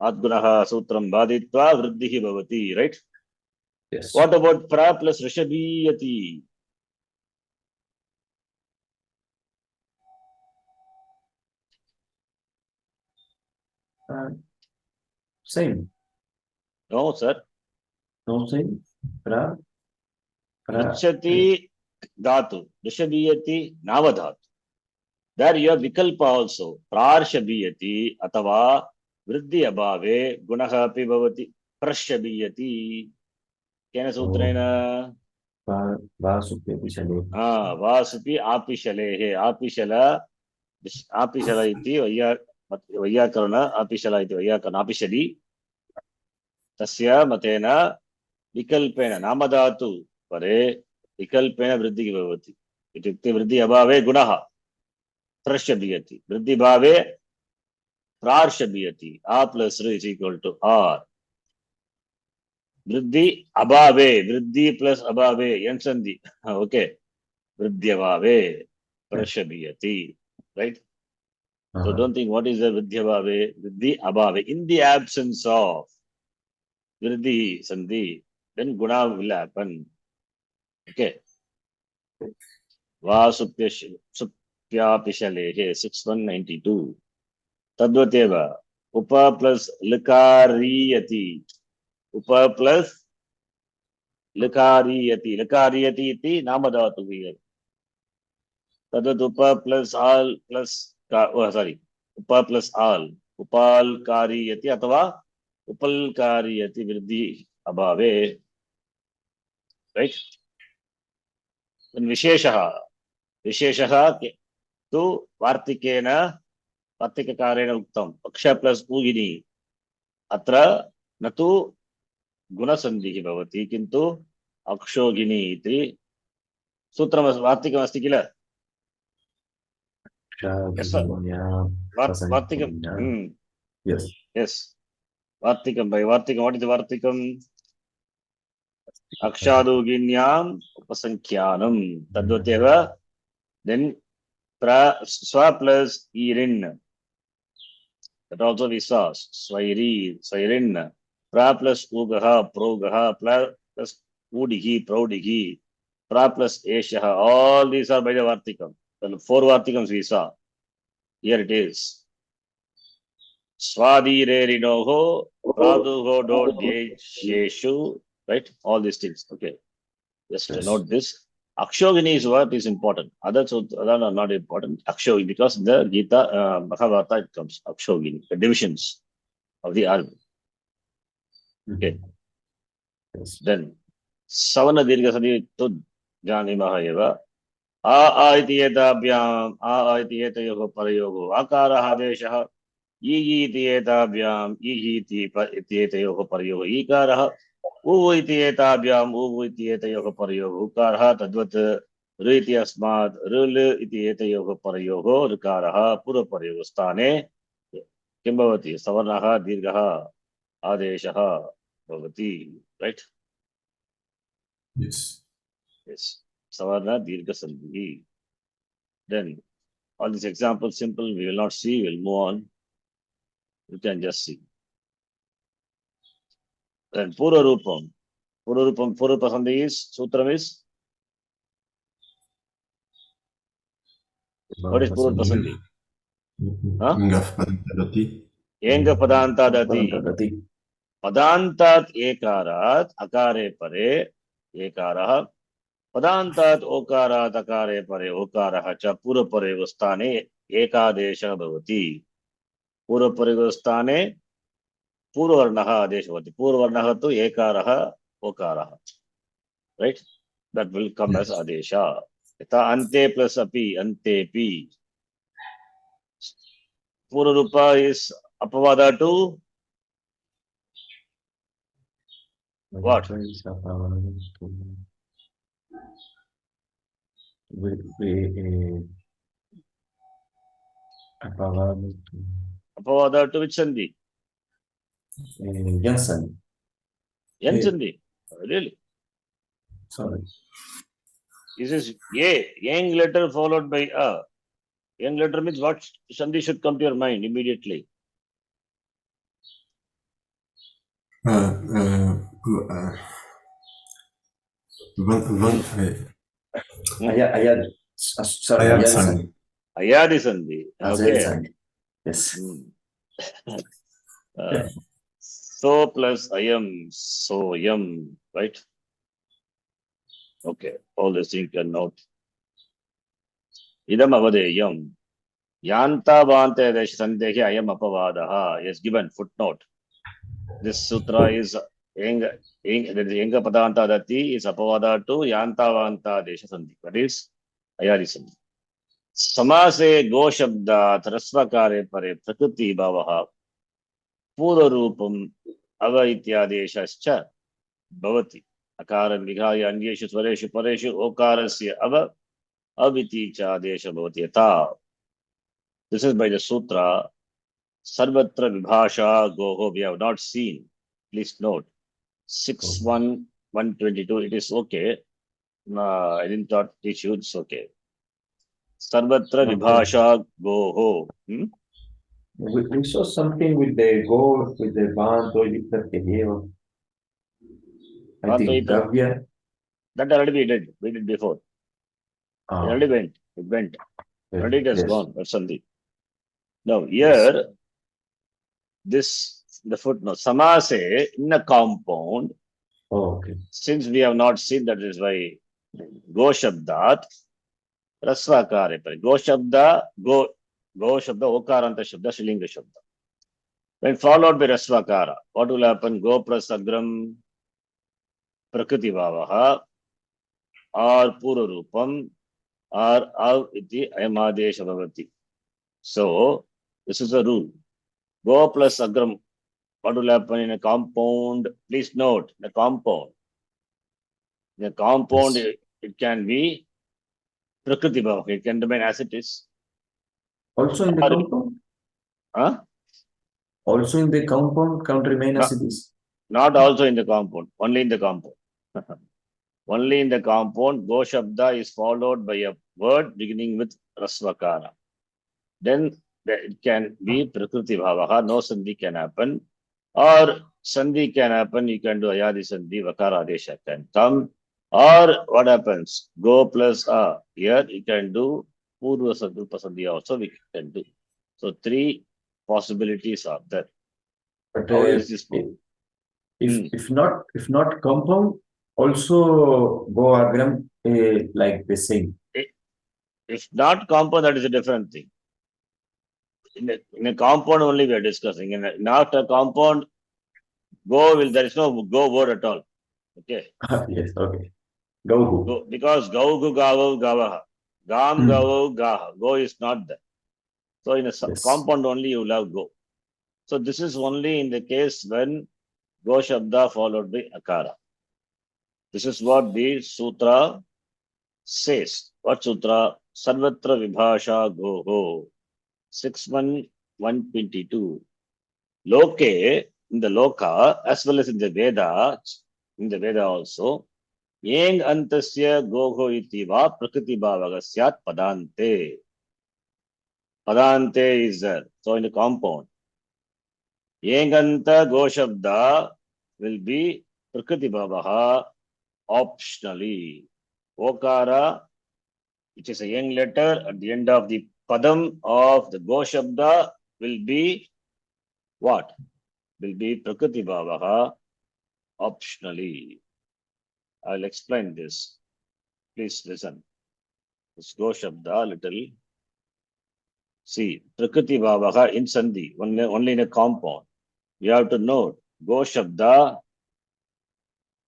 adgunaha sutram baditva vriddhihi bhavati. Right? Yes. What about pra plus rishabhiyati? Same. No, sir. No same. Pra. Richati dhatu. Rishabhiyati navadhatu. There you have vikalpa also. Prarshabhiyati atava vriddhi abhave gunaha api bhavati prashabhiyati. Kena sutrena? Vasupi Pishale. Vasupi apishalehe. Apishala iti vayyakarana. Apishala iti vayyakarana. Apishali. Tasya matena vikalpena namadhatu pare vikalpena vriddhi bhavati. Itukte vriddhi abhave gunaha prashabhiyati. Vriddhi bhave prarshabhiyati. A plus R is equal to R. Vriddhi abhave. Vriddhi plus abhave. Yansandi. Okay. Vriddhi abhave prashabhiyati. Right? So don't think what is the vriddhi abhave. Vriddhi abhave. In the absence of vriddhi sandhi, then guna will happen. Okay. Supyapishalehe 6192. Tadvateva. Upa plus likariyati. Upa plus likariyati. Likariyati iti namadhatu here. Tadat upa plus all plus upa plus all. Upal kariyati atava upal kariyati vriddhi abhave. Right? Then Visheshaha tu Vartikakarena uktam. Aksha plus ugini. Atra natu गुणसन्धिः भवति किन्तु अक्षोगिनी इति सूत्रम् वार्तिकमस्ति किल? वार्तिकं. Yes. Yes. Vartikam. By Vartikam, what is the Vartikam? Akshadoginyam upasankyanam. Tadvateva. Then swa plus irin. That also we saw. Swairin. Pra plus ugaha, progaha, plus udihi, praudihi. Pra plus eshaha. All these are by the Vartikam. The 4 Vartikams we saw. Here it is. Swadirerinoho praduho dodhyeshu right? All these things. Okay. Just Yes. note this. Akshogini is what is important. Others are not important. Akshogini, because in the Gita, Bhagavata, it comes Akshogini, the divisions of the army. Okay. Yes. Then Savana Dirgha Sadi Tud Janimah eva. A iti etabhyam, a iti etayoho parayoho, akaraha adeshah, iji iti etabhyam, iji iti etayoho parayoho, ikaraha, uvu iti etabhyam, uvu iti etayoho parayoho, ukaraha tadvat riti asmat, rul iti etayoho parayoho, rukaraha puraparayoho sthane, किं भवति सवर्णः दीर्घः आदेशः भवति, right? Yes. Yes. Savarna dirgha sandhi. Then all these examples simple, we will not see, we'll move on. You can just see. Then Pura Rupam. Pura Sandhi is, Sutram is, what is Pura Sandhi? Huh? Ingaf Padantadati. Yenga Padanta Dati. Padantadati. Padantat Ekarat, Akare Pare, Ekaraha. Padantat Okarat, Akare Pare, Okaraha, Cha Pura Pare Vastane, Ekadesha Bhavati. Pura Pare Vastane, Purvarnaha Adeshavati. Purvarnaha to Ekaraha, Okaraha. Right? That will come as Adesha. Yatha ante plus api, ante pi. Purarupa is apavada to what? Apavada to which sandhi? Yansan. Yan sandhi. Really? Sorry. This is A. Yang letter followed by A. Yang letter means what sandhi should come to your mind immediately. Ayad. Sorry, Ayad Ayad Sandhi. Sandhi. Ayadi sandhi. Ayad Okay. Sandhi. Yes. So plus ayam, so yam, right? Okay. All this thing can note. Idam avadeyam. Yanta vante desh sandehi ayam apavadaha. Yes, given footnote. This sutra is Yenga Padanta Dati is apavada to Yanta Vanta Desha Sandhi. That is Ayadi Sandhi. Samase Go Shabda Rasvakare Pare Prakriti Bhavaha Pura Rupam Ava Ityadeshascha Bhavati. Akara Vighaya Anyeshu Svareshu Pareshu Okarasya Ava Aviti Chadesha Bhavati Yatha. This is by the sutra Sarvatra Vibhasha Goho. We have not seen. Please note. 6.1.122. It is okay. I didn't thought teach you. It's okay. Sarvatra Vibhasha Goho. We saw something with the go, with the band, or with the I think Gavya. That already we did. We did before. It already went. It went. Already it has gone. That's something. Now here, this the footnote. Samase in a compound. Okay. Since we have not seen, that is why Go Shabdat Rasvakare. Go Shabda, Go Shabda, Okaranta Shabda, Shilinga Shabda. When followed by Rasvakara, what will happen? Go plus Agram Prakriti Bhavaha or Pura Rupam or Av iti Ayamadesha Bhavati. So, this is a rule. Go plus Agram. What will happen in a compound? Please note, the compound. In a compound, Yes. it can be Prakriti Bhava. It can remain as it is. Also in the compound? Huh? Also in the compound can remain as it is? Not also in the compound, only in the compound. Only in the compound, Go Shabda is followed by a word beginning with Rasvakara. Then it can be Prakriti Bhavaha, no Sandhi can happen. Or Sandhi can happen, you can do Ayadi Sandhi, Vakara Adesha can come. Or what happens? Go plus A. Here you can do Purva Sandhi also we can do. So 3 possibilities are there. But How is this? If not compound, also go agram like the same. If not compound, that is a different thing. In a compound only we are discussing. Not a compound, there is no go word at all. Okay. Yes, okay. Go. Because gaugu gavo gavaha. Gam gavo gaha. Go is not there. So in a compound only you will have go. So this is only in the case when go shabda followed by akara. This is what the sutra says. What sutra? Sarvatra vibhasha goho. 61122. Loke, in the loka, as well as in the Veda also, yeng antasya goho iti va prakriti bhavagasyat padante. Padante is there. So in the compound. Yenganta go shabda will be prakriti bhavaha optionally. Okara, which is a young letter at the end of the padam of the go shabda, will be what? Will be prakriti bhavaha optionally. I'll explain this. Please listen. Let's go shabda little. See, prakriti bhavaha in sandhi, only in a compound. You have to note, go shabda,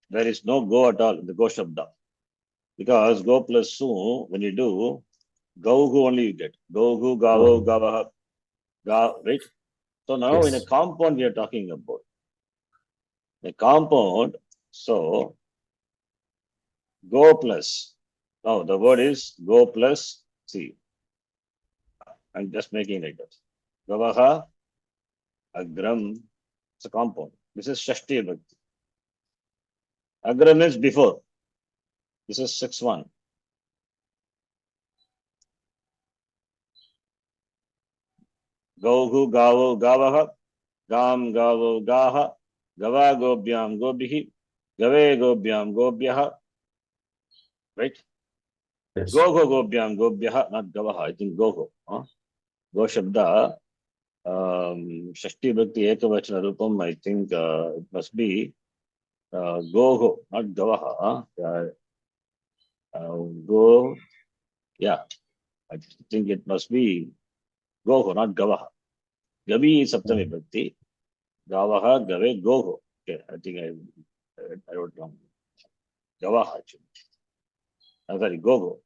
there is no go at all in the go shabda. Because go plus su, when you do, gauhu only you get. Gauhu, gavo, gavaha, right? So now in a compound we are talking about. A compound, so go plus. Now the word is go plus C. I'm just making like that. Gavaha, agram, it's a compound. This is Shashti Bhakti. Agram is before. This is 6-1. Gauhu, gavo, gavaha, gam, gavo, gaha, gava, gobhyam, gobhihi, gave, gobhyam, gobhyaha. Right? Yes. Goho, gobhyam, gobhyaha, not gavaha, I think goho. Go shabda, Shashti Bhakti Ekavachana Rupam, I think it must be goho, not gavaha. Go, yeah, I think it must be goho, not gavaha. Gavi is Saptami Bhakti. Gavaha, gave, goho. Okay, I think I wrote wrong. Gavaha, actually. Sorry, goho.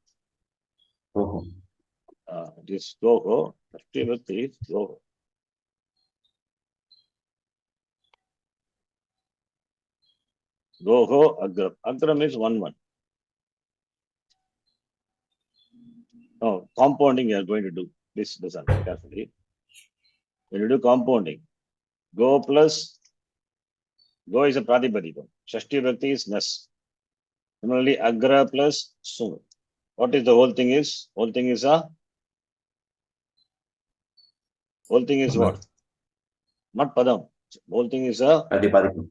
This goho, Shashti Bhakti is goho. Goho, agram. Agram is 1-1. Now, compounding you are going to do. Please listen carefully. When you do compounding, go plus, go is a pratipadikam. Shashti Bhakti is nas. Similarly, agra plus su. What is the whole thing is? Whole thing is what? Not padam. Whole thing is a Pratipadikam.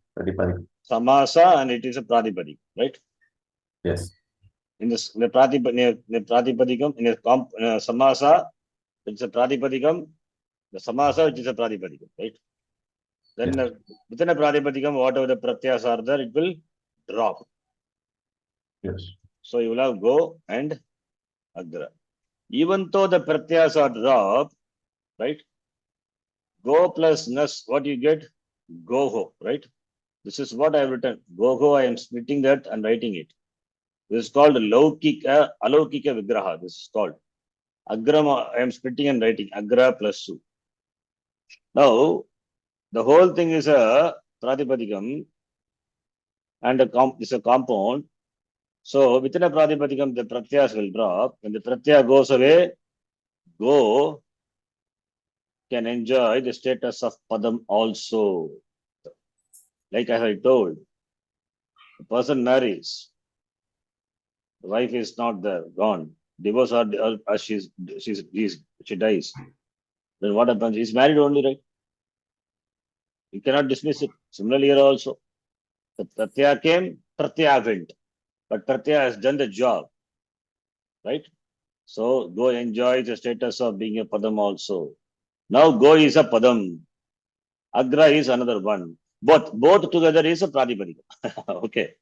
samasa and it is a pratipadikam, right? Yes. In the pratipadikam, in a samasa, it's a pratipadikam. The samasa, which is a pratipadikam, right? Then within a pratipadikam, whatever the pratyas are there, it will drop. Yes. So you will have go and agra. Even though the pratyas are dropped, right? Go plus nas, what you get? Goho, right? This is what I have written. Goho, I am splitting that and writing it. This is called Alaukika Vigraha. This is called. Agram, I am splitting and writing. Agra plus su. Now, the whole thing is a pratipadikam and it's a compound. So, within a pratipadikam, the pratyas will drop. When the pratyaya goes away, go can enjoy the status of padam also. Like as I told, the person marries, the wife is not there, gone. Divorce or she dies. Then what happens? He's married only, right? You cannot dismiss it. Similarly, here also, the pratyaya came, pratyaya went, but pratyaya has done the job, right? So go enjoy the status of being a padam also. Now go is a padam. Agra is another one. Both together is a Pratipadika. Okay.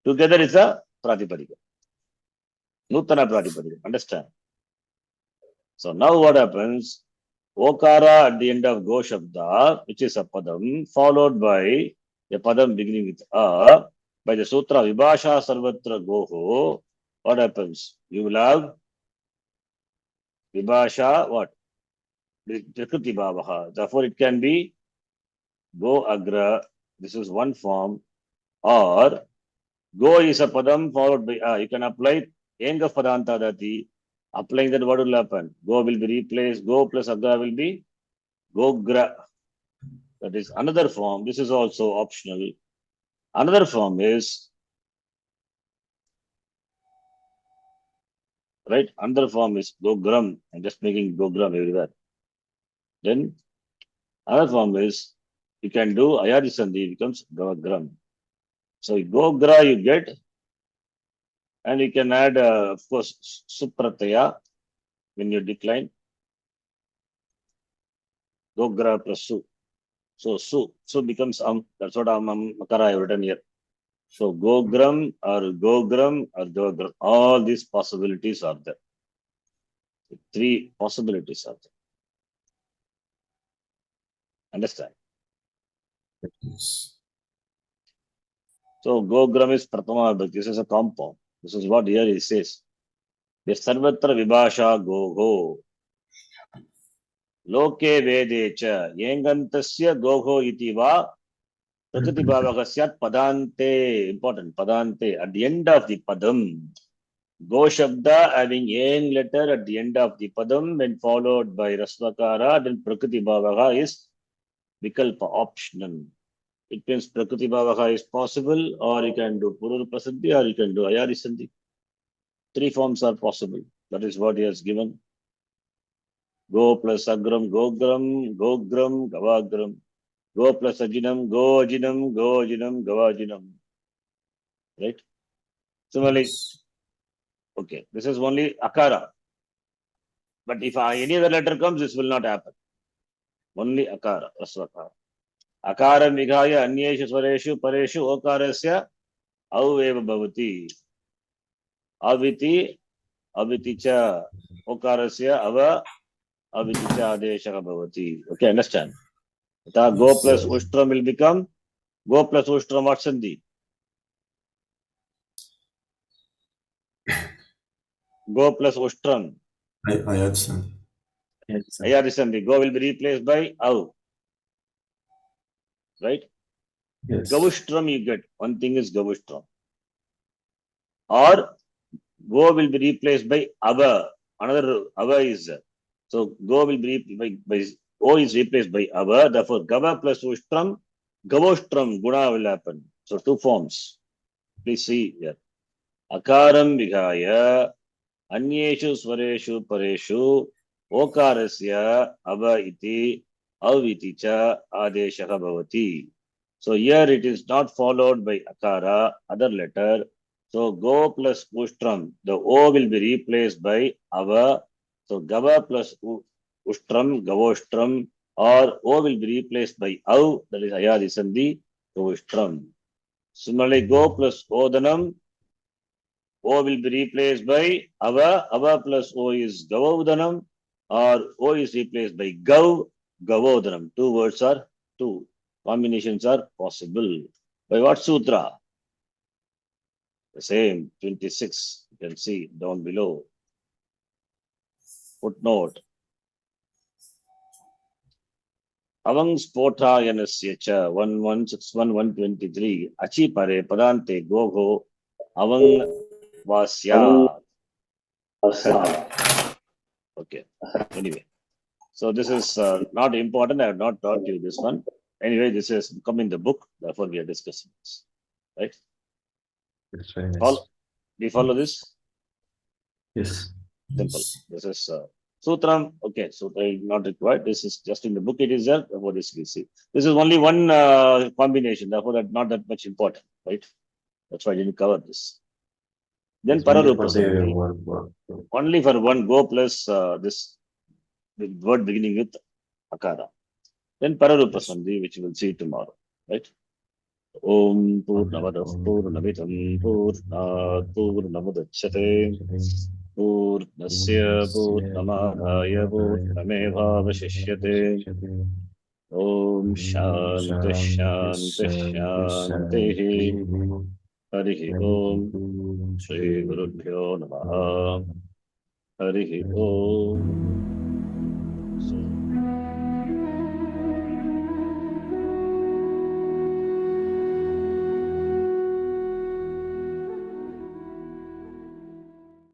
Together is a Pratipadika. Nutana Pratipadika. Understand? So now what happens? Okara at the end of Go Shabda, which is a Padam, followed by a Padam beginning with A, by the Sutra Vibhasha Sarvatra Goho, what happens? You will have Vibhasha, what? Prakriti Bhavaha. Therefore, it can be Go Agra, this is one form, or Go is a Padam followed by A. You can apply Enga Padanta Dati. Applying that, what will happen? Go will be replaced, Go plus Agra will be Gogra. That is another form. This is also optional. Another form is, right? Another form is Gogram. I'm just making Gogram everywhere. Then another form is, you can do Ayadi Sandhi, becomes Gogram. So Gogra you get, and you can add, of course, Suprataya when you decline. Gogra plus Su. So Su becomes That's what Makara I have written here. So Gogram or Gogram, all these possibilities are there. 3 possibilities are there. Understand? Yes. So Gogram is Pratama Vibhakti. This is a compound. This is what here he says. The Sarvatra Vibhasha Goho. Loke Vedecha. Yengantasya Goho iti va Prakriti Bhavagasyat Padante. Important. Padante. At the end of the Padam. Go Shabda having Yeng letter at the end of the Padam, when followed by Rasvakara, then Prakriti Bhavaga is Vikalpa, optional. It means Prakriti Bhavaga is possible, or you can do Pururapa Sandhi, or you can do Ayadi Sandhi. 3 forms are possible. That is what he has given. Go plus Agram, Gogram, Gogram, Gavagram. Go plus Ajinam, Go Ajinam, Go Ajinam, Gavajinam. Right? Similarly, Yes. okay, this is only Akara. But if any other letter comes, this will not happen. Only Akara, Rasvakara. Akara Vigaya, Anyeshu Swareshu, Pareshu, Okarasya, Aveva Bhavati. Aviti, Aviticha, Okarasya, Ava, Aviticha, Adeshaka Bhavati. Okay, understand? Go plus Ushtram will become Go plus Ushtram, what Sandhi? Go plus Ushtram. Ayad Sandhi. Ayadi Sandhi. Go will be replaced by Av. Right? Yes. Gavushtram you get. One thing is Gavushtram. Or Go will be replaced by Ava. Another Ava is there. So Go will be replaced by O is replaced by Ava. Therefore, Gava plus Ushtram, Gavoshtram, Guna will happen. So 2 forms. Please see here. Akaram Vigaya, Anyeshu Swareshu Pareshu, Okarasya, Ava iti, Aviti cha, Adeshaka Bhavati. So here it is not followed by Akara, other letter. So Go plus Ushtram, the O will be replaced by Ava. So Gava plus Ushtram, Gavoshtram, or O will be replaced by Av, that is Ayadi Sandhi, Gavoshtram. Similarly, Go plus Odanam, O will be replaced by Ava. Ava plus O is Gavaudanam, or O is replaced by Gav, Gavodanam. 2 words are 2 combinations are possible. By what sutra? The same, 26. You can see down below. Footnote. Avang Spotayanasya cha 1161-123 Achi pare padante gogo avang vasya. Okay. Anyway. So this is not important. I have not taught you this one. Anyway, this has come in the book. Therefore, we are discussing this. Right? That's very nice. We follow this? Yes. Simple. This is Sutram. Okay, Sutra is not required. This is just in the book. It is there. Therefore, this we see. This is only one combination. Therefore, that not that much important. Right? That's why I didn't cover this. Then It's only Pararupa for the Sandhi. word. Only for one Go plus this the word beginning with Akara. Then Pararupa Sandhi, which we will see tomorrow. Right? ॐ पूर्णमदः पूर्णमिदं पूर्णात् पूर्णमुदच्यते पूर्णस्य पूर्णमादाय पूर्णमेवावशिष्यते ॐ शान्तिः शान्तिः शान्तिः हरिः ॐ श्रीगुरुभ्यो नमः हरिः ॐ